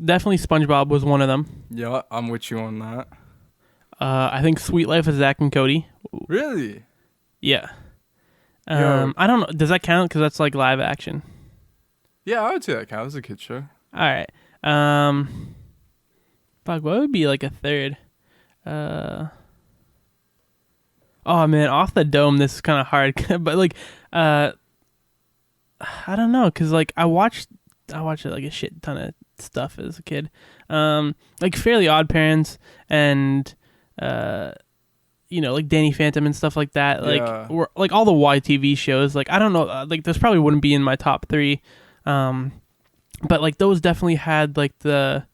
Definitely SpongeBob was one of them. Yeah, I'm with you on that. I think Sweet Life of Zack and Cody. Really? Yeah. I don't know. Does that count? Because that's like live action. Yeah, I would say that counts as a kid show. All right. Fuck, what would be like a third? Oh man, Off the Dome. This is kind of hard, but like, I don't know, cause like I watched like a shit ton of stuff as a kid, like Fairly Odd Parents and like Danny Phantom and stuff like that. Like, or like all the YTV shows. Like I don't know, like this probably wouldn't be in my top 3, but like those definitely had like the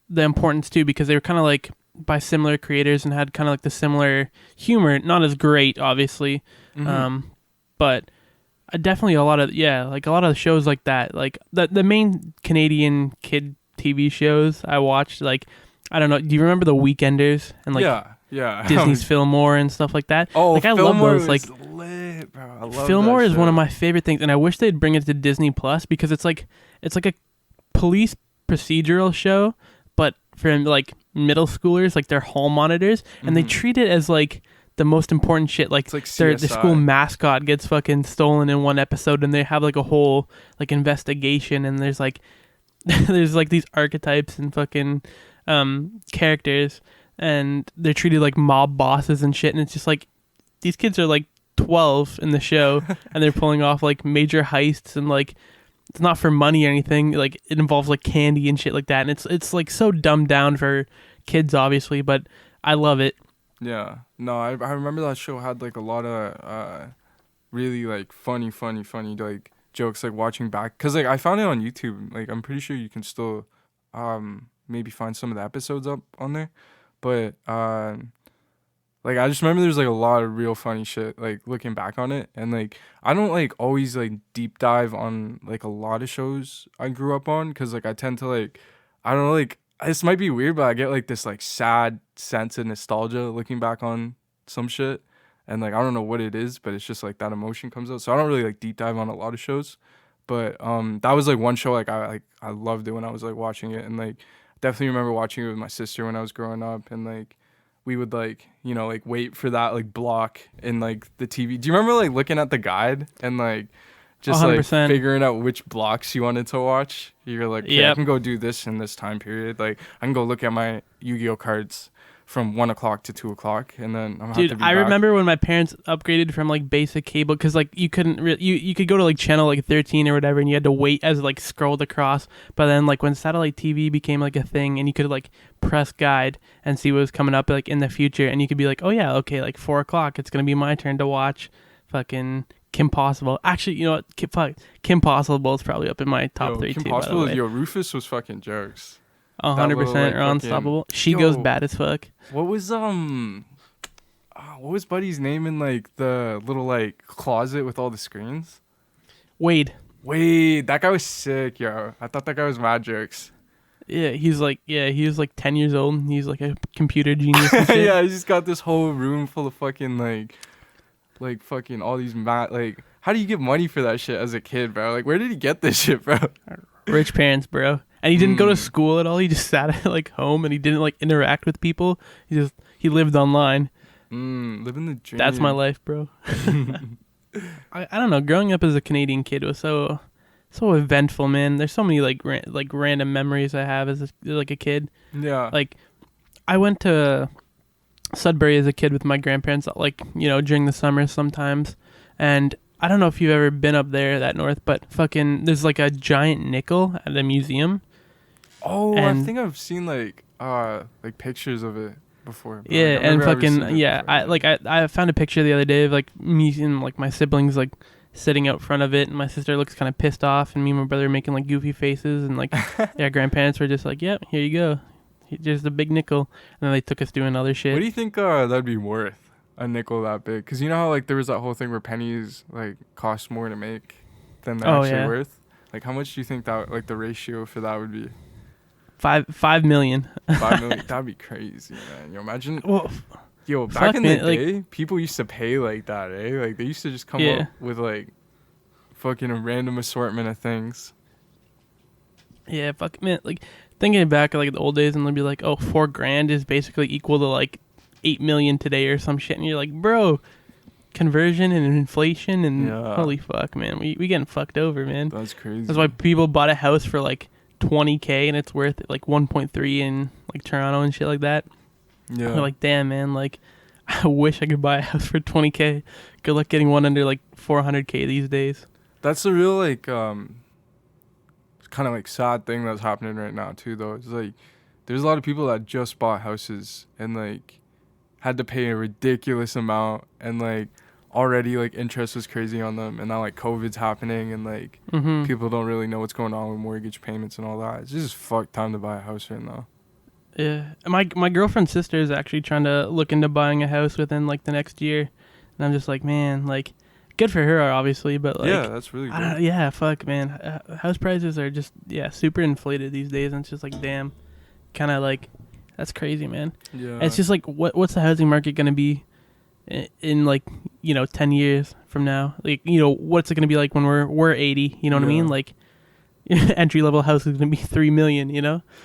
importance too, because they were kind of like by similar creators and had kind of like the similar humor. Not as great, obviously, but definitely a lot of the shows like that. Like the main Canadian kid TV shows I watched. Like I don't know. Do you remember the Weekenders and like yeah Disney's Fillmore and stuff like that? Oh, like I Fillmore love those. Like lit, bro. I love Fillmore that is show. one of my favorite things, and I wish they'd bring it to Disney Plus, because it's like a police procedural show, but for like middle schoolers, like they're hall monitors, and they treat it as like the most important shit. Like, the school mascot gets fucking stolen in one episode, and they have like a whole like investigation, and there's like there's like these archetypes and fucking characters, and they're treated like mob bosses and shit, and it's just like these kids are like 12 in the show and they're pulling off like major heists, and like it's not for money or anything. Like it involves like candy and shit like that, and it's like so dumbed down for kids, obviously, but I love it. Yeah, no, I remember that show had like a lot of really like funny like jokes, like watching back, because like I found it on YouTube. Like I'm pretty sure you can still maybe find some of the episodes up on there, but like I just remember there's like a lot of real funny shit, like looking back on it. And like I don't like always like deep dive on like a lot of shows I grew up on, because like I tend to like, I don't know, like this might be weird, but I get like this like sad sense of nostalgia looking back on some shit, and like I don't know what it is, but it's just like that emotion comes out. So I don't really like deep dive on a lot of shows, but that was like one show like I loved it when I was like watching it, and like definitely remember watching it with my sister when I was growing up, and like we would like, like wait for that like block in like the TV. Do you remember like looking at the guide and like just 100%. like figuring out which blocks you wanted to watch? You're like, okay, I can go do this in this time period. Like I can go look at my Yu-Gi-Oh cards from 1 o'clock to 2 o'clock, and then I remember when my parents upgraded from like basic cable, because like you couldn't you could go to like channel like 13 or whatever, and you had to wait as it like scrolled across. But then like when satellite TV became like a thing, and you could like press guide and see what was coming up like in the future, and you could be like, oh yeah, okay, like 4 o'clock, it's gonna be my turn to watch fucking Kim Possible. Actually, you know what, Kim Possible is probably up in my top 3 Kim too. Possible, by the way. Rufus was fucking jokes. 100% or Unstoppable. She goes bad as fuck. What was Buddy's name in like the little like closet with all the screens? Wade, that guy was sick, yo. I thought that guy was mad jokes. Yeah, he was like 10 years old, and he's like a computer genius and shit. Yeah, he's just got this whole room full of fucking like fucking all these like, how do you get money for that shit as a kid, bro? Like, where did he get this shit, bro? Rich parents, bro. And he didn't go to school at all. He just sat at like home, and he didn't like interact with people. He lived online. Living the dream. That's my life, bro. I don't know. Growing up as a Canadian kid was so eventful, man. There's so many like random memories I have as a kid. Yeah. Like I went to Sudbury as a kid with my grandparents, like, during the summer sometimes. And I don't know if you've ever been up there that north, but fucking there's like a giant nickel at a museum. Oh, I think I've seen like pictures of it before. Yeah, and fucking I found a picture the other day of like me and like my siblings like sitting out front of it, and my sister looks kind of pissed off, and me and my brother are making like goofy faces, and like yeah, grandparents were just like, "Yep, here you go, just a big nickel," and then they took us doing other shit. What do you think that'd be worth, a nickel that big? Because you know how like there was that whole thing where pennies like cost more to make than they're actually worth. Like how much do you think that like the ratio for that would be? 5 million. 5 million. That'd be crazy, man. You imagine? Well, back in the day, people used to pay like that, eh? Like they used to just come up with like fucking a random assortment of things. Yeah, fuck, man. Like thinking back like the old days, and they'd be like, "Oh, $4,000 is basically equal to like 8 million today or some shit," and you're like, "Bro, conversion and inflation and holy fuck, man. We getting fucked over, man. That's crazy. That's why people bought a house for like $20,000 and it's worth like 1.3 in like Toronto and shit like that. Yeah. They're like, damn, man, like I wish I could buy a house for $20,000. Good luck getting one under like $400,000 these days. That's the real like kind of like sad thing that's happening right now too, though. It's like there's a lot of people that just bought houses and like had to pay a ridiculous amount, and like already like interest was crazy on them, and now like COVID's happening, and like people don't really know what's going on with mortgage payments and all that. It's just fucked time to buy a house right now. Yeah, my girlfriend's sister is actually trying to look into buying a house within like the next year, and I'm just like, man, like, good for her, obviously, but like, yeah, that's really good. Yeah, fuck, man, house prices are just super inflated these days, and it's just like, damn, kind of like, that's crazy, man. Yeah, and it's just like, what's the housing market gonna be in like 10 years from now? Like, what's it gonna be like when we're 80? You know what I mean? Like, entry level house is gonna be $3 million.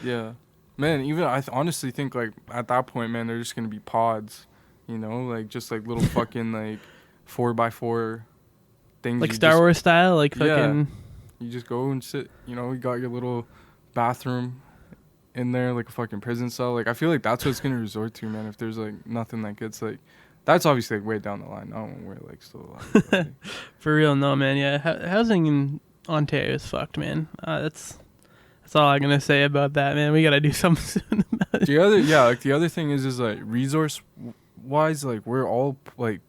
Yeah. Man, even I honestly think like at that point, man, they're just gonna be pods, like just like little fucking like 4x4 things, like Star Wars style, like fucking. Yeah. You just go and sit. You got your little bathroom in there, like a fucking prison cell. Like I feel like that's what it's gonna resort to, man. If there's like nothing that gets like, that's obviously like way down the line. Not when we're like still alive. Like, for real, no, man. Yeah, housing in Ontario is fucked, man. That's all I'm gonna say about that, man. We gotta do something soon about it. The other thing is like resource wise, like we're all like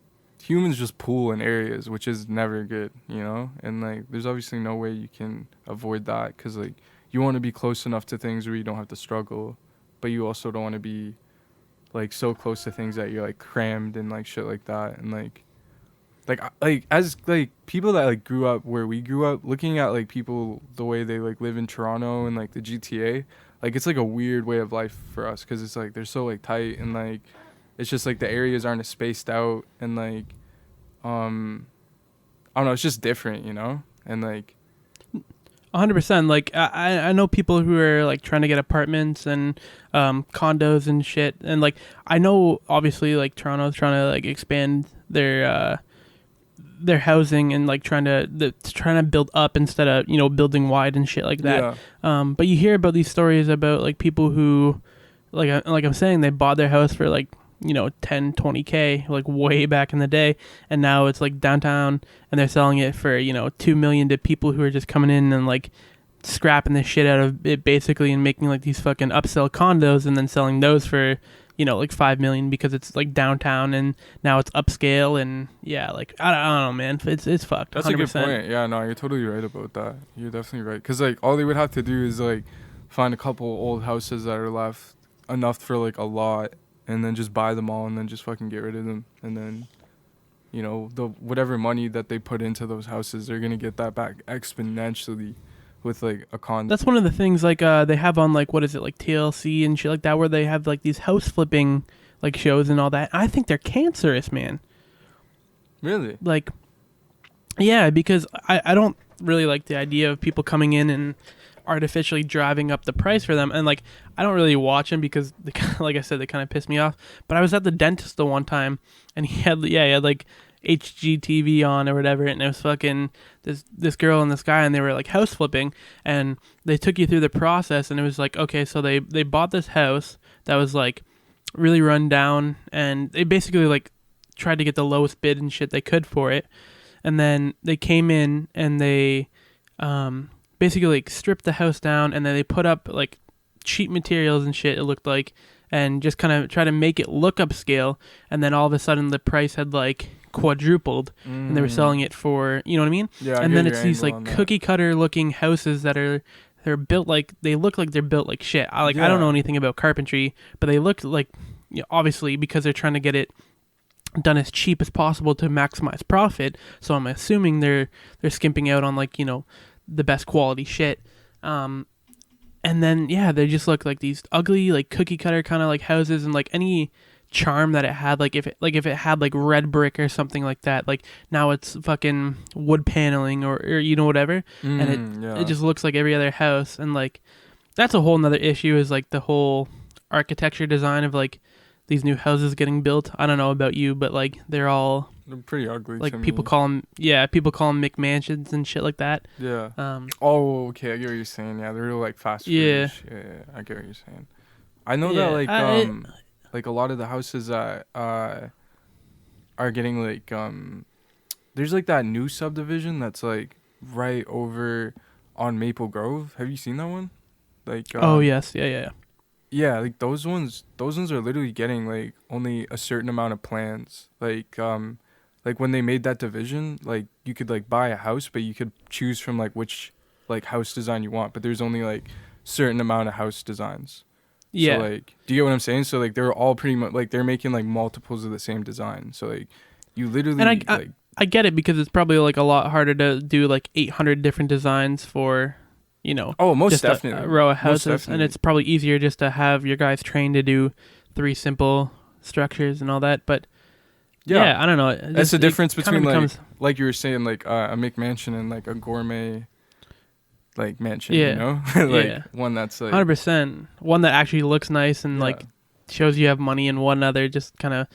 humans just pool in areas, which is never good, and like there's obviously no way you can avoid that, because like you want to be close enough to things where you don't have to struggle, but you also don't want to be like so close to things that you're like crammed and like shit like that. And like as like people that like grew up where we grew up, looking at like people the way they like live in Toronto and like the GTA, like it's like a weird way of life for us, because it's like they're so like tight, and like it's just like the areas aren't as spaced out, and like I don't know, it's just different, and like 100%. Like I know people who are like trying to get apartments and condos and shit, and like I know obviously like Toronto's trying to like expand their housing and like trying to build up instead of building wide and shit like that. But you hear about these stories about like people who like I'm saying, they bought their house for like 10-20K like way back in the day, and now it's like downtown and they're selling it for $2 million to people who are just coming in and like scrapping the shit out of it basically, and making like these fucking upsell condos and then selling those for like $5 million, because it's like downtown and now it's upscale. And yeah, like I don't know, man, it's fucked. That's 100%. a good point. Yeah, no, you're totally right about that. You're definitely right, because like all they would have to do is like find a couple old houses that are left enough for like a lot, and then just buy them all and then just fucking get rid of them, and then the whatever money that they put into those houses, they're gonna get that back exponentially with like a condo. That's one of the things like they have on like, what is it, like TLC and shit like that, where they have like these house flipping like shows and all that. I think they're cancerous, man. Really? Like, yeah, because I don't really like the idea of people coming in and artificially driving up the price for them. And like I don't really watch them because they like I said, they kind of piss me off. But I was at the dentist the one time, and he had like HGTV on or whatever, and it was fucking this girl and this guy, and they were like house flipping, and they took you through the process. And it was like, okay, so they bought this house that was like really run down, and they basically like tried to get the lowest bid and shit they could for it. And then they came in and they basically like stripped the house down, and then they put up like cheap materials and shit, it looked like, and just kind of try to make it look upscale. And then all of a sudden the price had like quadrupled, and they were selling it for, you know what I mean? Yeah. And then it's these like cookie cutter looking houses that they're built like, they look like they're built like shit. I don't know anything about carpentry, but they look like, obviously because they're trying to get it done as cheap as possible to maximize profit. So I'm assuming they're skimping out on like, the best quality shit. And then they just look like these ugly like cookie cutter kind of like houses, and like any charm that it had, like if it had like red brick or something like that, like now it's fucking wood paneling or whatever, and it just looks like every other house. And like that's a whole nother issue, is like the whole architecture design of like these new houses getting built. I don't know about you, but like they're all They're pretty ugly Like to people me. call them, people call them McMansions and shit like that. Yeah. Oh, okay. I get what you're saying. Yeah, they're like fast Yeah. foodish. Yeah, I get what you're saying. I know that Yeah. like a lot of the houses that are getting like there's like that new subdivision that's like right over on Maple Grove. Have you seen that one? Like Oh yes. Yeah. yeah, like those ones are literally getting like only a certain amount of plans. Like when they made that division, like you could like buy a house, but you could choose from like which like house design you want, but there's only like certain amount of house designs. So Yeah. like, do you get what I'm saying? So like they're all pretty much like they're making like multiples of the same design. So like you literally And like I get it because it's probably like a lot harder to do like 800 different designs for, oh, most just definitely. a row of Most houses, and definitely. it's probably easier just to have your guys trained to do 3 simple structures and all that. But yeah, I don't know. That's the difference between like you were saying like a McMansion and like a gourmet like mansion, Yeah. you know? Like Yeah. one that's like 100%. One that actually looks nice and yeah. like shows you have money, and one other just kind of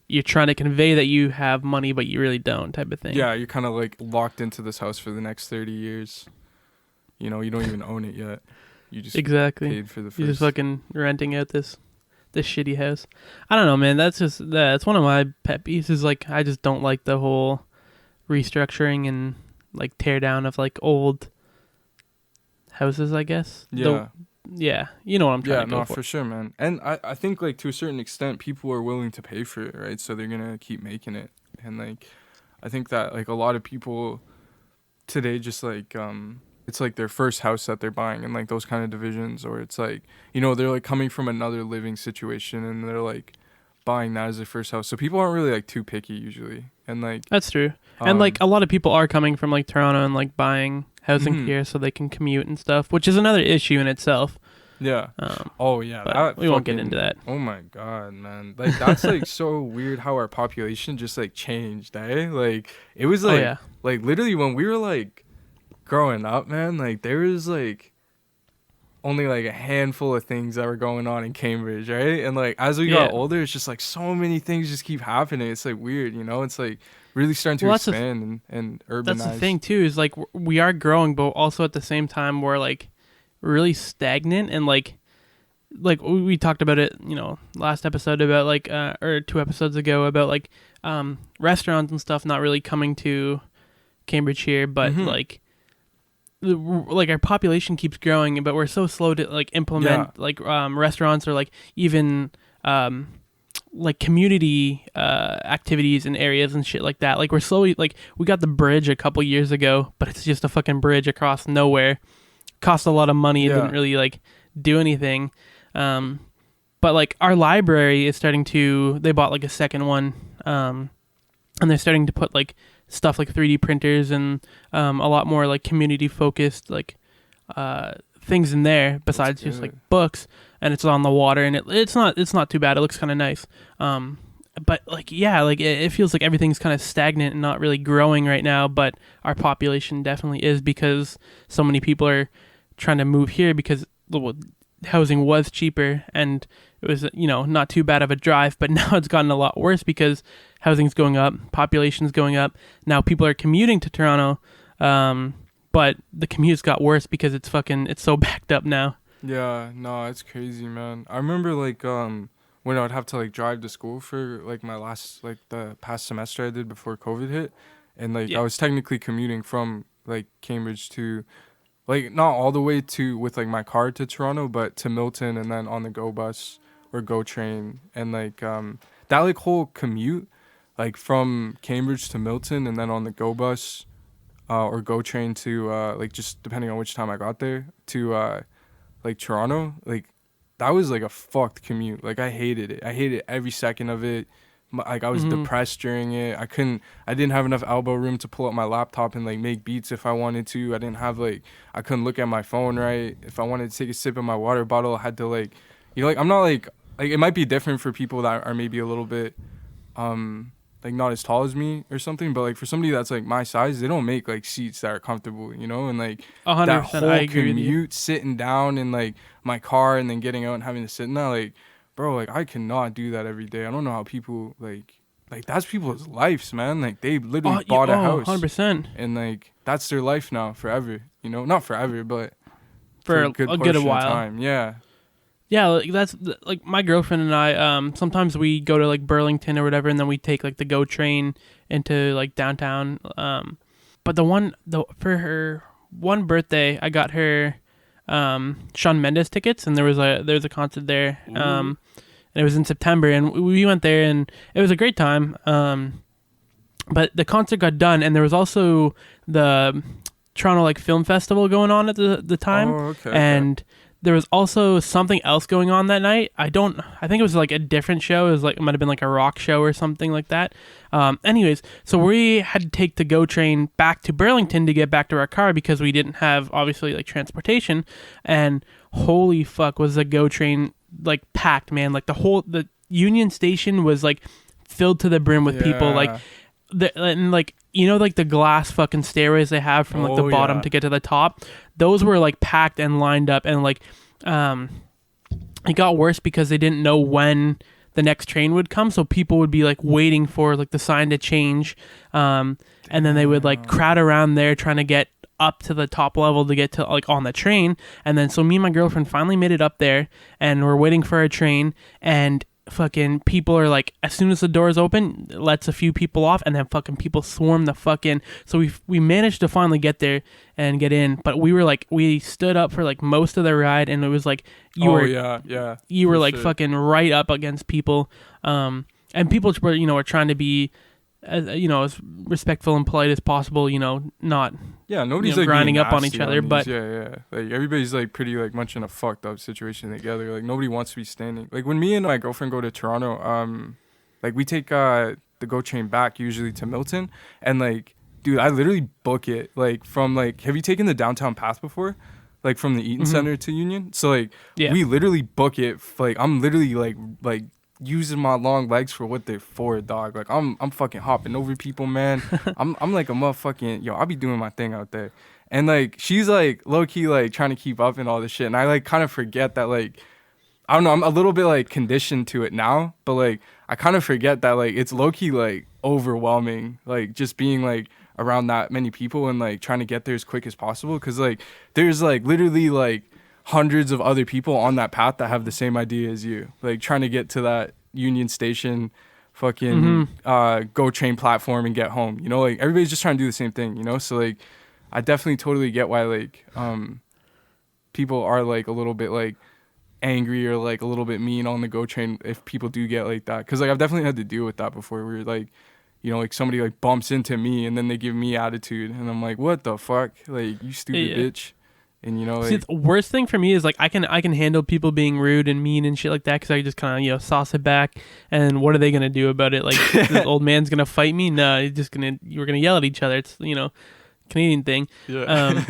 you're trying to convey that you have money, but you really don't, type of thing. Yeah, you're kind of like locked into this house for the next 30 years. You know, you don't even own it yet. You just exactly paid for the first. You're just fucking renting out this shitty house. I don't know, man. That's one of my pet peeves. Is like I just don't like the whole restructuring and like tear down of like old houses, I guess. Yeah. Yeah, you know what I'm trying to go for sure, man. And I think like to a certain extent people are willing to pay for it, right? So they're going to keep making it. And like I think that like a lot of people today just like it's like their first house that they're buying in like those kind of divisions, or it's like, you know, they're like coming from another living situation and they're like buying that as their first house. So people aren't really like too picky usually. And like that's true. And like a lot of people are coming from like Toronto and like buying housing here so they can commute and stuff, which is another issue in itself. Yeah. Oh yeah. But we won't get into that. Oh my god, man. Like that's like so weird how our population just like changed, eh? Like it was like like literally when we were like growing up, man, like there was like only like a handful of things that were going on in Cambridge, right? And like as we got older, it's just like so many things just keep happening. It's like weird, you know? It's like really starting to expand and urbanize. That's the thing too, is like we are growing, but also at the same time we're like really stagnant. And like we talked about it, you know, last episode about like or 2 episodes ago about like restaurants and stuff not really coming to Cambridge here, but like our population keeps growing, but we're so slow to like implement like restaurants or like even like community activities in areas and shit like that. Like we're slowly, like we got the bridge a couple years ago, but it's just a fucking bridge across nowhere. Cost a lot of money. It didn't really like do anything. But like our library is starting to, they bought like a second one, and they're starting to put like stuff like 3D printers and a lot more like community focused like things in there besides just like books. And it's on the water, and it's not too bad. It looks kind of nice. But like like it feels like everything's kind of stagnant and not really growing right now. But our population definitely is, because so many people are trying to move here because housing was cheaper and it was, you know, not too bad of a drive. But now it's gotten a lot worse because housing's going up, population's going up. Now people are commuting to Toronto, but the commute's got worse because it's so backed up now. Yeah, no, it's crazy, man. I remember like when I would have to like drive to school for like my last like the past semester I did before COVID hit, and like I was technically commuting from like Cambridge to like not all the way to with like my car to Toronto, but to Milton and then on the GO bus or GO train. And like that like whole commute like from Cambridge to Milton and then on the GO bus or GO train to like just depending on which time I got there to like Toronto, like that was like a fucked commute. Like I hated it. I hated every second of it. Like I was depressed during it. I didn't have enough elbow room to pull up my laptop and like make beats if I wanted to. I couldn't look at my phone right. If I wanted to take a sip of my water bottle, I had to like, you know, like I'm not like it might be different for people that are maybe a little bit like not as tall as me or something, but like for somebody that's like my size, they don't make like seats that are comfortable, you know. And like 100%, that whole I agree with you. commute, sitting down in like my car and then getting out and having to sit in that, like, bro, like I cannot do that every day. I don't know how people like like that's people's lives, man. Like they literally bought a house, 100%, and like that's their life now forever. You know, not forever, but for a good while. Time. Yeah. Yeah, like that's like my girlfriend and I. Sometimes we go to like Burlington or whatever, and then we take like the GO train into like downtown. But for her one birthday, I got her Shawn Mendes tickets, and there was a concert there. And it was in September, and we went there, and it was a great time. But the concert got done, and there was also the Toronto like film festival going on at the time, and there was also something else going on that night. I think it was like a different show. It was like, it might have been like a rock show or something like that. Anyways, so we had to take the GO train back to Burlington to get back to our car because we didn't have, obviously, like transportation. And holy fuck, was the GO train like packed, man. Like the Union Station was like filled to the brim with people. Like, and like, you know, like the glass fucking stairways they have from like the bottom to get to the top, those were like packed and lined up, and like it got worse because they didn't know when the next train would come, so people would be like waiting for like the sign to change, and then they would like crowd around there trying to get up to the top level to get to like on the train. And then so me and my girlfriend finally made it up there, and we're waiting for our train, and fucking people are like, as soon as the doors open, it lets a few people off, and then fucking people swarm the fucking. So we managed to finally get there and get in, but we stood up for like most of the ride, and it was like you were like fucking right up against people, and people were trying to be as respectful and polite as possible, not nobody's like grinding up on each other, but like everybody's like pretty like much in a fucked up situation together. Like nobody wants to be standing. Like when me and my girlfriend go to Toronto, like we take the GO train back usually to Milton, and like dude, I literally book it like from like, have you taken the downtown path before? Like from the Eaton Center to Union? So like we literally book it, like I'm literally like using my long legs for what they're for, dog. Like I'm fucking hopping over people, man. I'm like a motherfucking I'll be doing my thing out there. And like she's like low key like trying to keep up and all this shit. And I like kind of forget that, like, I don't know, I'm a little bit like conditioned to it now, but like I kind of forget that like it's low key like overwhelming, like just being like around that many people and like trying to get there as quick as possible, because like there's like literally like hundreds of other people on that path that have the same idea as you, like trying to get to that Union Station fucking GO train platform and get home, like everybody's just trying to do the same thing, so like I definitely totally get why like people are like a little bit like angry or like a little bit mean on the GO train if people do get like that, because like I've definitely had to deal with that before, where like like somebody like bumps into me and then they give me attitude, and I'm like, what the fuck, like, you stupid bitch. And like, see, the worst thing for me is like I can handle people being rude and mean and shit like that, because I just kind of sauce it back. And what are they gonna do about it? Like, this old man's gonna fight me? No, we're gonna yell at each other. It's Canadian thing. Yeah.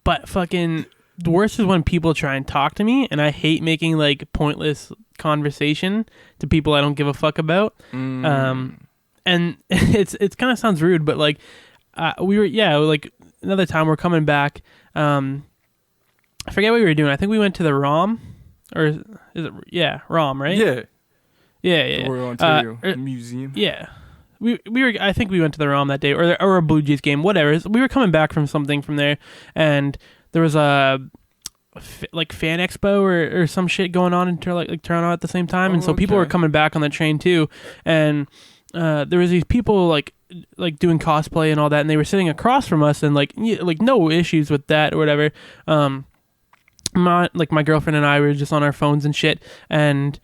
But fucking the worst is when people try and talk to me, and I hate making like pointless conversation to people I don't give a fuck about. And it's kind of sounds rude, but like we were like another time we're coming back. I forget what we were doing. I think we went to the ROM, or is it ROM, right? Yeah. The Royal Ontario Museum. Yeah. We were. I think we went to the ROM that day, or a Blue Jays game, whatever. We were coming back from something from there, and there was a like fan expo or some shit going on in Toronto at the same time, and so people were coming back on the train too, and there was these people like doing cosplay and all that, and they were sitting across from us, and like no issues with that or whatever. My girlfriend and I were just on our phones and shit, and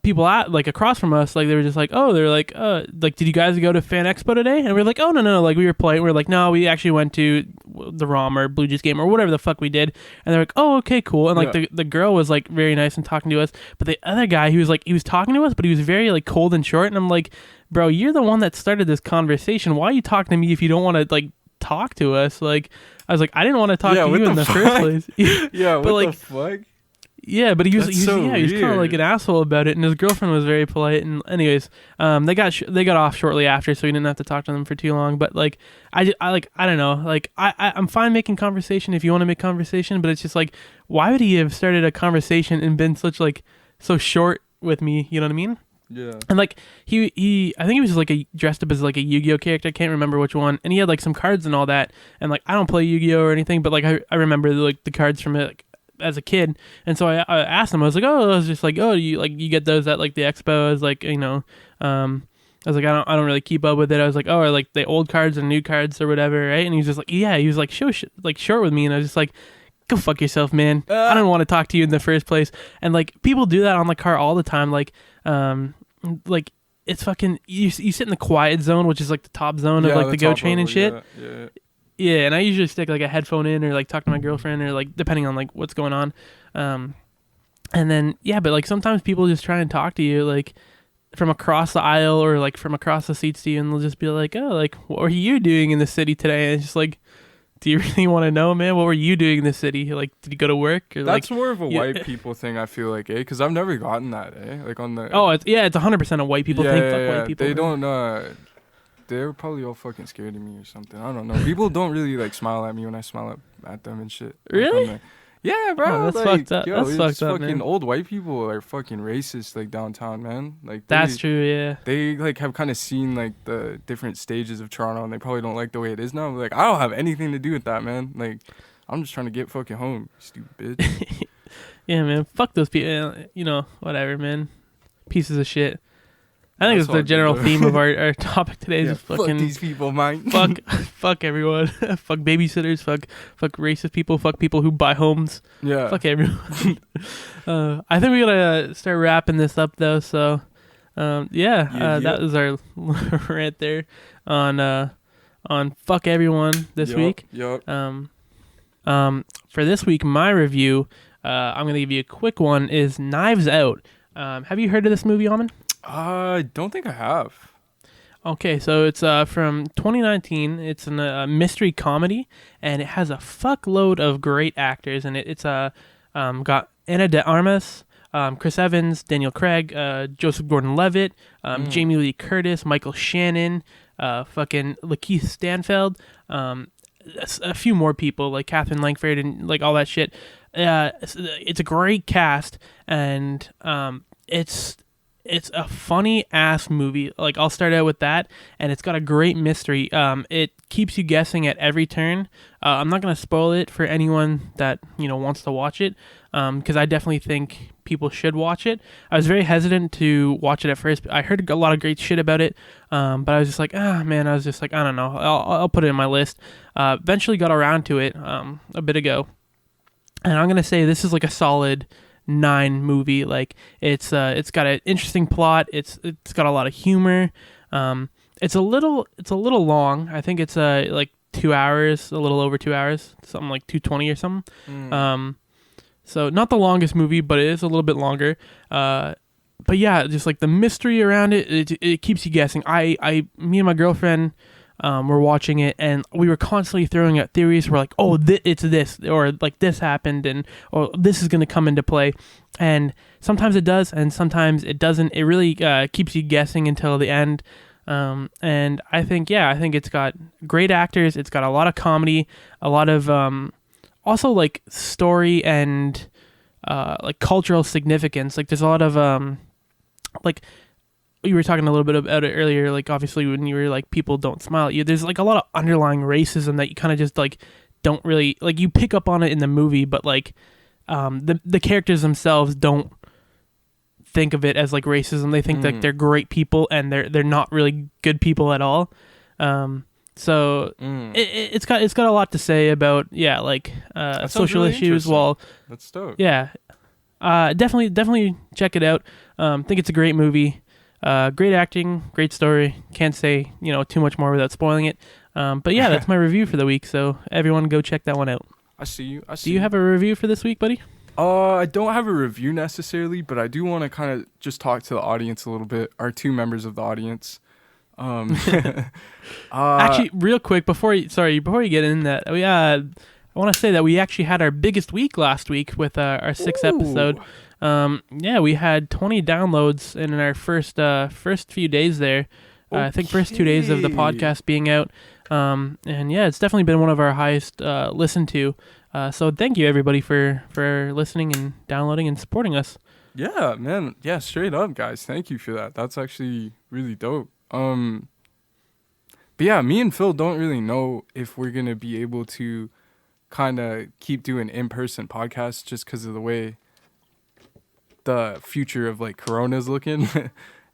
people like across from us, like they were just like, did you guys go to Fan Expo today? And we're like, oh no, like we were playing. We're like, no, we actually went to the ROM or Blue Jays game or whatever the fuck we did. And they're like, oh, okay, cool. And like the girl was like very nice and talking to us, but the other guy, he was talking to us, but he was very like cold and short. And I'm like, bro, you're the one that started this conversation. Why are you talking to me if you don't want to like talk to us? Like, I was like, I didn't want to talk to you in the first place. Yeah, but what the fuck? Yeah, but he was kind of like an asshole about it, and his girlfriend was very polite. And anyways, they got off shortly after, so we didn't have to talk to them for too long. But like, I don't know, like I'm fine making conversation if you want to make conversation, but it's just like, why would he have started a conversation and been so short with me? You know what I mean? Yeah. And like he I think he was like dressed up as like a Yu-Gi-Oh character. I can't remember which one. And he had like some cards and all that. And like I don't play Yu-Gi-Oh or anything, but like I remember like the cards from it like, as a kid. And so I asked him. I was like, oh, I was just like, oh, you get those at like the expo? I was like, I was like, I don't really keep up with it. I was like, oh, are like the old cards and new cards or whatever, right? And he was just like, yeah. He was like, short with me, and I was just like, go fuck yourself, man. I don't want to talk to you in the first place. And like people do that on the car all the time. Like it's fucking you sit in the quiet zone, which is like the top zone of like the GO train and shit. Yeah, and I usually stick like a headphone in or like talk to my girlfriend or like depending on like what's going on. And then but like sometimes people just try and talk to you like from across the aisle or like from across the seats to you, and they'll just be like, oh, like what were you doing in the city today? And it's just like, do you really want to know, man? What were you doing in the city? Like, did you go to work? Or that's like, more of a white people thing, I feel like, because I've never gotten that, like on the it's 100% a white people thing. Fuck white people. They don't they're probably all fucking scared of me or something. I don't know. People don't really like smile at me when I smile at them and shit. Really? Like, yeah, bro. That's fucked up. Yo, that's fucked up, fucking man. Old white people are fucking racist, like downtown, man. Like that's true. Yeah. They like have kind of seen like the different stages of Toronto, and they probably don't like the way it is now. But, like I don't have anything to do with that, man. Like I'm just trying to get fucking home, stupid bitch. Yeah, man. Fuck those people. You know, whatever, man. Pieces of shit. I think it's the general theme of our topic today. Is fucking fuck these people, man. fuck everyone. Fuck babysitters. Fuck racist people. Fuck people who buy homes. Yeah. Fuck everyone. I think we gotta start wrapping this up though. So, that was our rant there on fuck everyone this week. Yep. For this week, my review, I'm gonna give you a quick one. Is Knives Out. Have you heard of this movie, Aman? I don't think I have. Okay, so it's from 2019. It's a mystery comedy, and it has a fuckload of great actors in it. It's got Ana de Armas, Chris Evans, Daniel Craig, Joseph Gordon-Levitt, Jamie Lee Curtis, Michael Shannon, fucking Lakeith Stanfield, a few more people like Catherine Langford and like all that shit. It's a great cast, and it's a funny ass movie. Like I'll start out with that, and it's got a great mystery. It keeps you guessing at every turn. I'm not gonna spoil it for anyone that wants to watch it, because I definitely think people should watch it. I was very hesitant to watch it at first. I heard a lot of great shit about it, but I was just like, man, I was just like, I don't know. I'll put it in my list. Eventually got around to it a bit ago, and I'm gonna say this is like a solid 9 movie. Like it's got an interesting plot. It's got a lot of humor. It's a little long. I think it's like 2 hours, a little over 2 hours, something like 2:20 or something. So not the longest movie, but it is a little bit longer. But yeah, just like the mystery around it keeps you guessing. Me and my girlfriend were watching it, and we were constantly throwing out theories. We're like, oh, it's this, or like this happened, or this is going to come into play. And sometimes it does, and sometimes it doesn't. It really keeps you guessing until the end. And I think it's got great actors. It's got a lot of comedy, a lot of also like story and like cultural significance. Like there's a lot of like, you were talking a little bit about it earlier, like obviously when you were like people don't smile at you, there's like a lot of underlying racism that you kind of just like don't really like, you pick up on it in the movie, but like the characters themselves don't think of it as like racism. They think that they're great people, and they're not really good people at all. It's got a lot to say about like social really issues. Well, that's dope. Yeah, definitely check it out. Think it's a great movie. Great acting, great story. Can't say too much more without spoiling it. But yeah, that's my review for the week. So everyone go check that one out. I see you. Do you have a review for this week, buddy? I don't have a review necessarily, but I do want to kind of just talk to the audience a little bit. Our 2 members of the audience. Actually, real quick before you get in that, I want to say that we actually had our biggest week last week with our 6th episode. We had 20 downloads in our first few days there. I think first 2 days of the podcast being out. And yeah, it's definitely been one of our highest listened to. So thank you everybody for listening and downloading and supporting us. Yeah, man. Yeah, straight up, guys. Thank you for that. That's actually really dope. But yeah, me and Phil don't really know if we're gonna be able to kind of keep doing in-person podcasts just because of the way the future of like Corona is looking,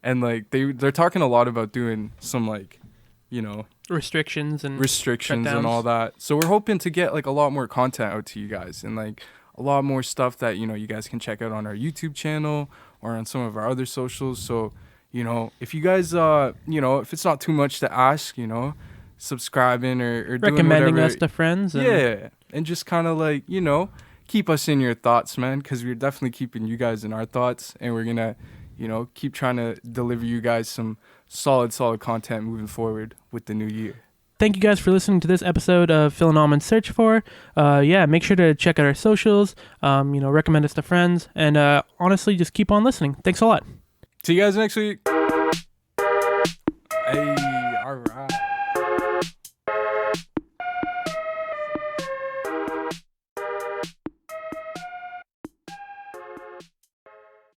and like they're talking a lot about doing some like, you know, restrictions and all that. So we're hoping to get like a lot more content out to you guys and like a lot more stuff that, you know, you guys can check out on our YouTube channel or on some of our other socials. So, you know, if you guys, you know, if it's not too much to ask, you know, subscribing or recommending doing us to friends. And just kind of like, you know, keep us in your thoughts, man, because we're definitely keeping you guys in our thoughts, and we're gonna, you know, keep trying to deliver you guys some solid content moving forward with the new year. Thank you guys for listening to this episode of Phil and Aman Search For. Make sure to check out our socials, you know, recommend us to friends, and honestly, just keep on listening. Thanks a lot. See you guys next week. Hey.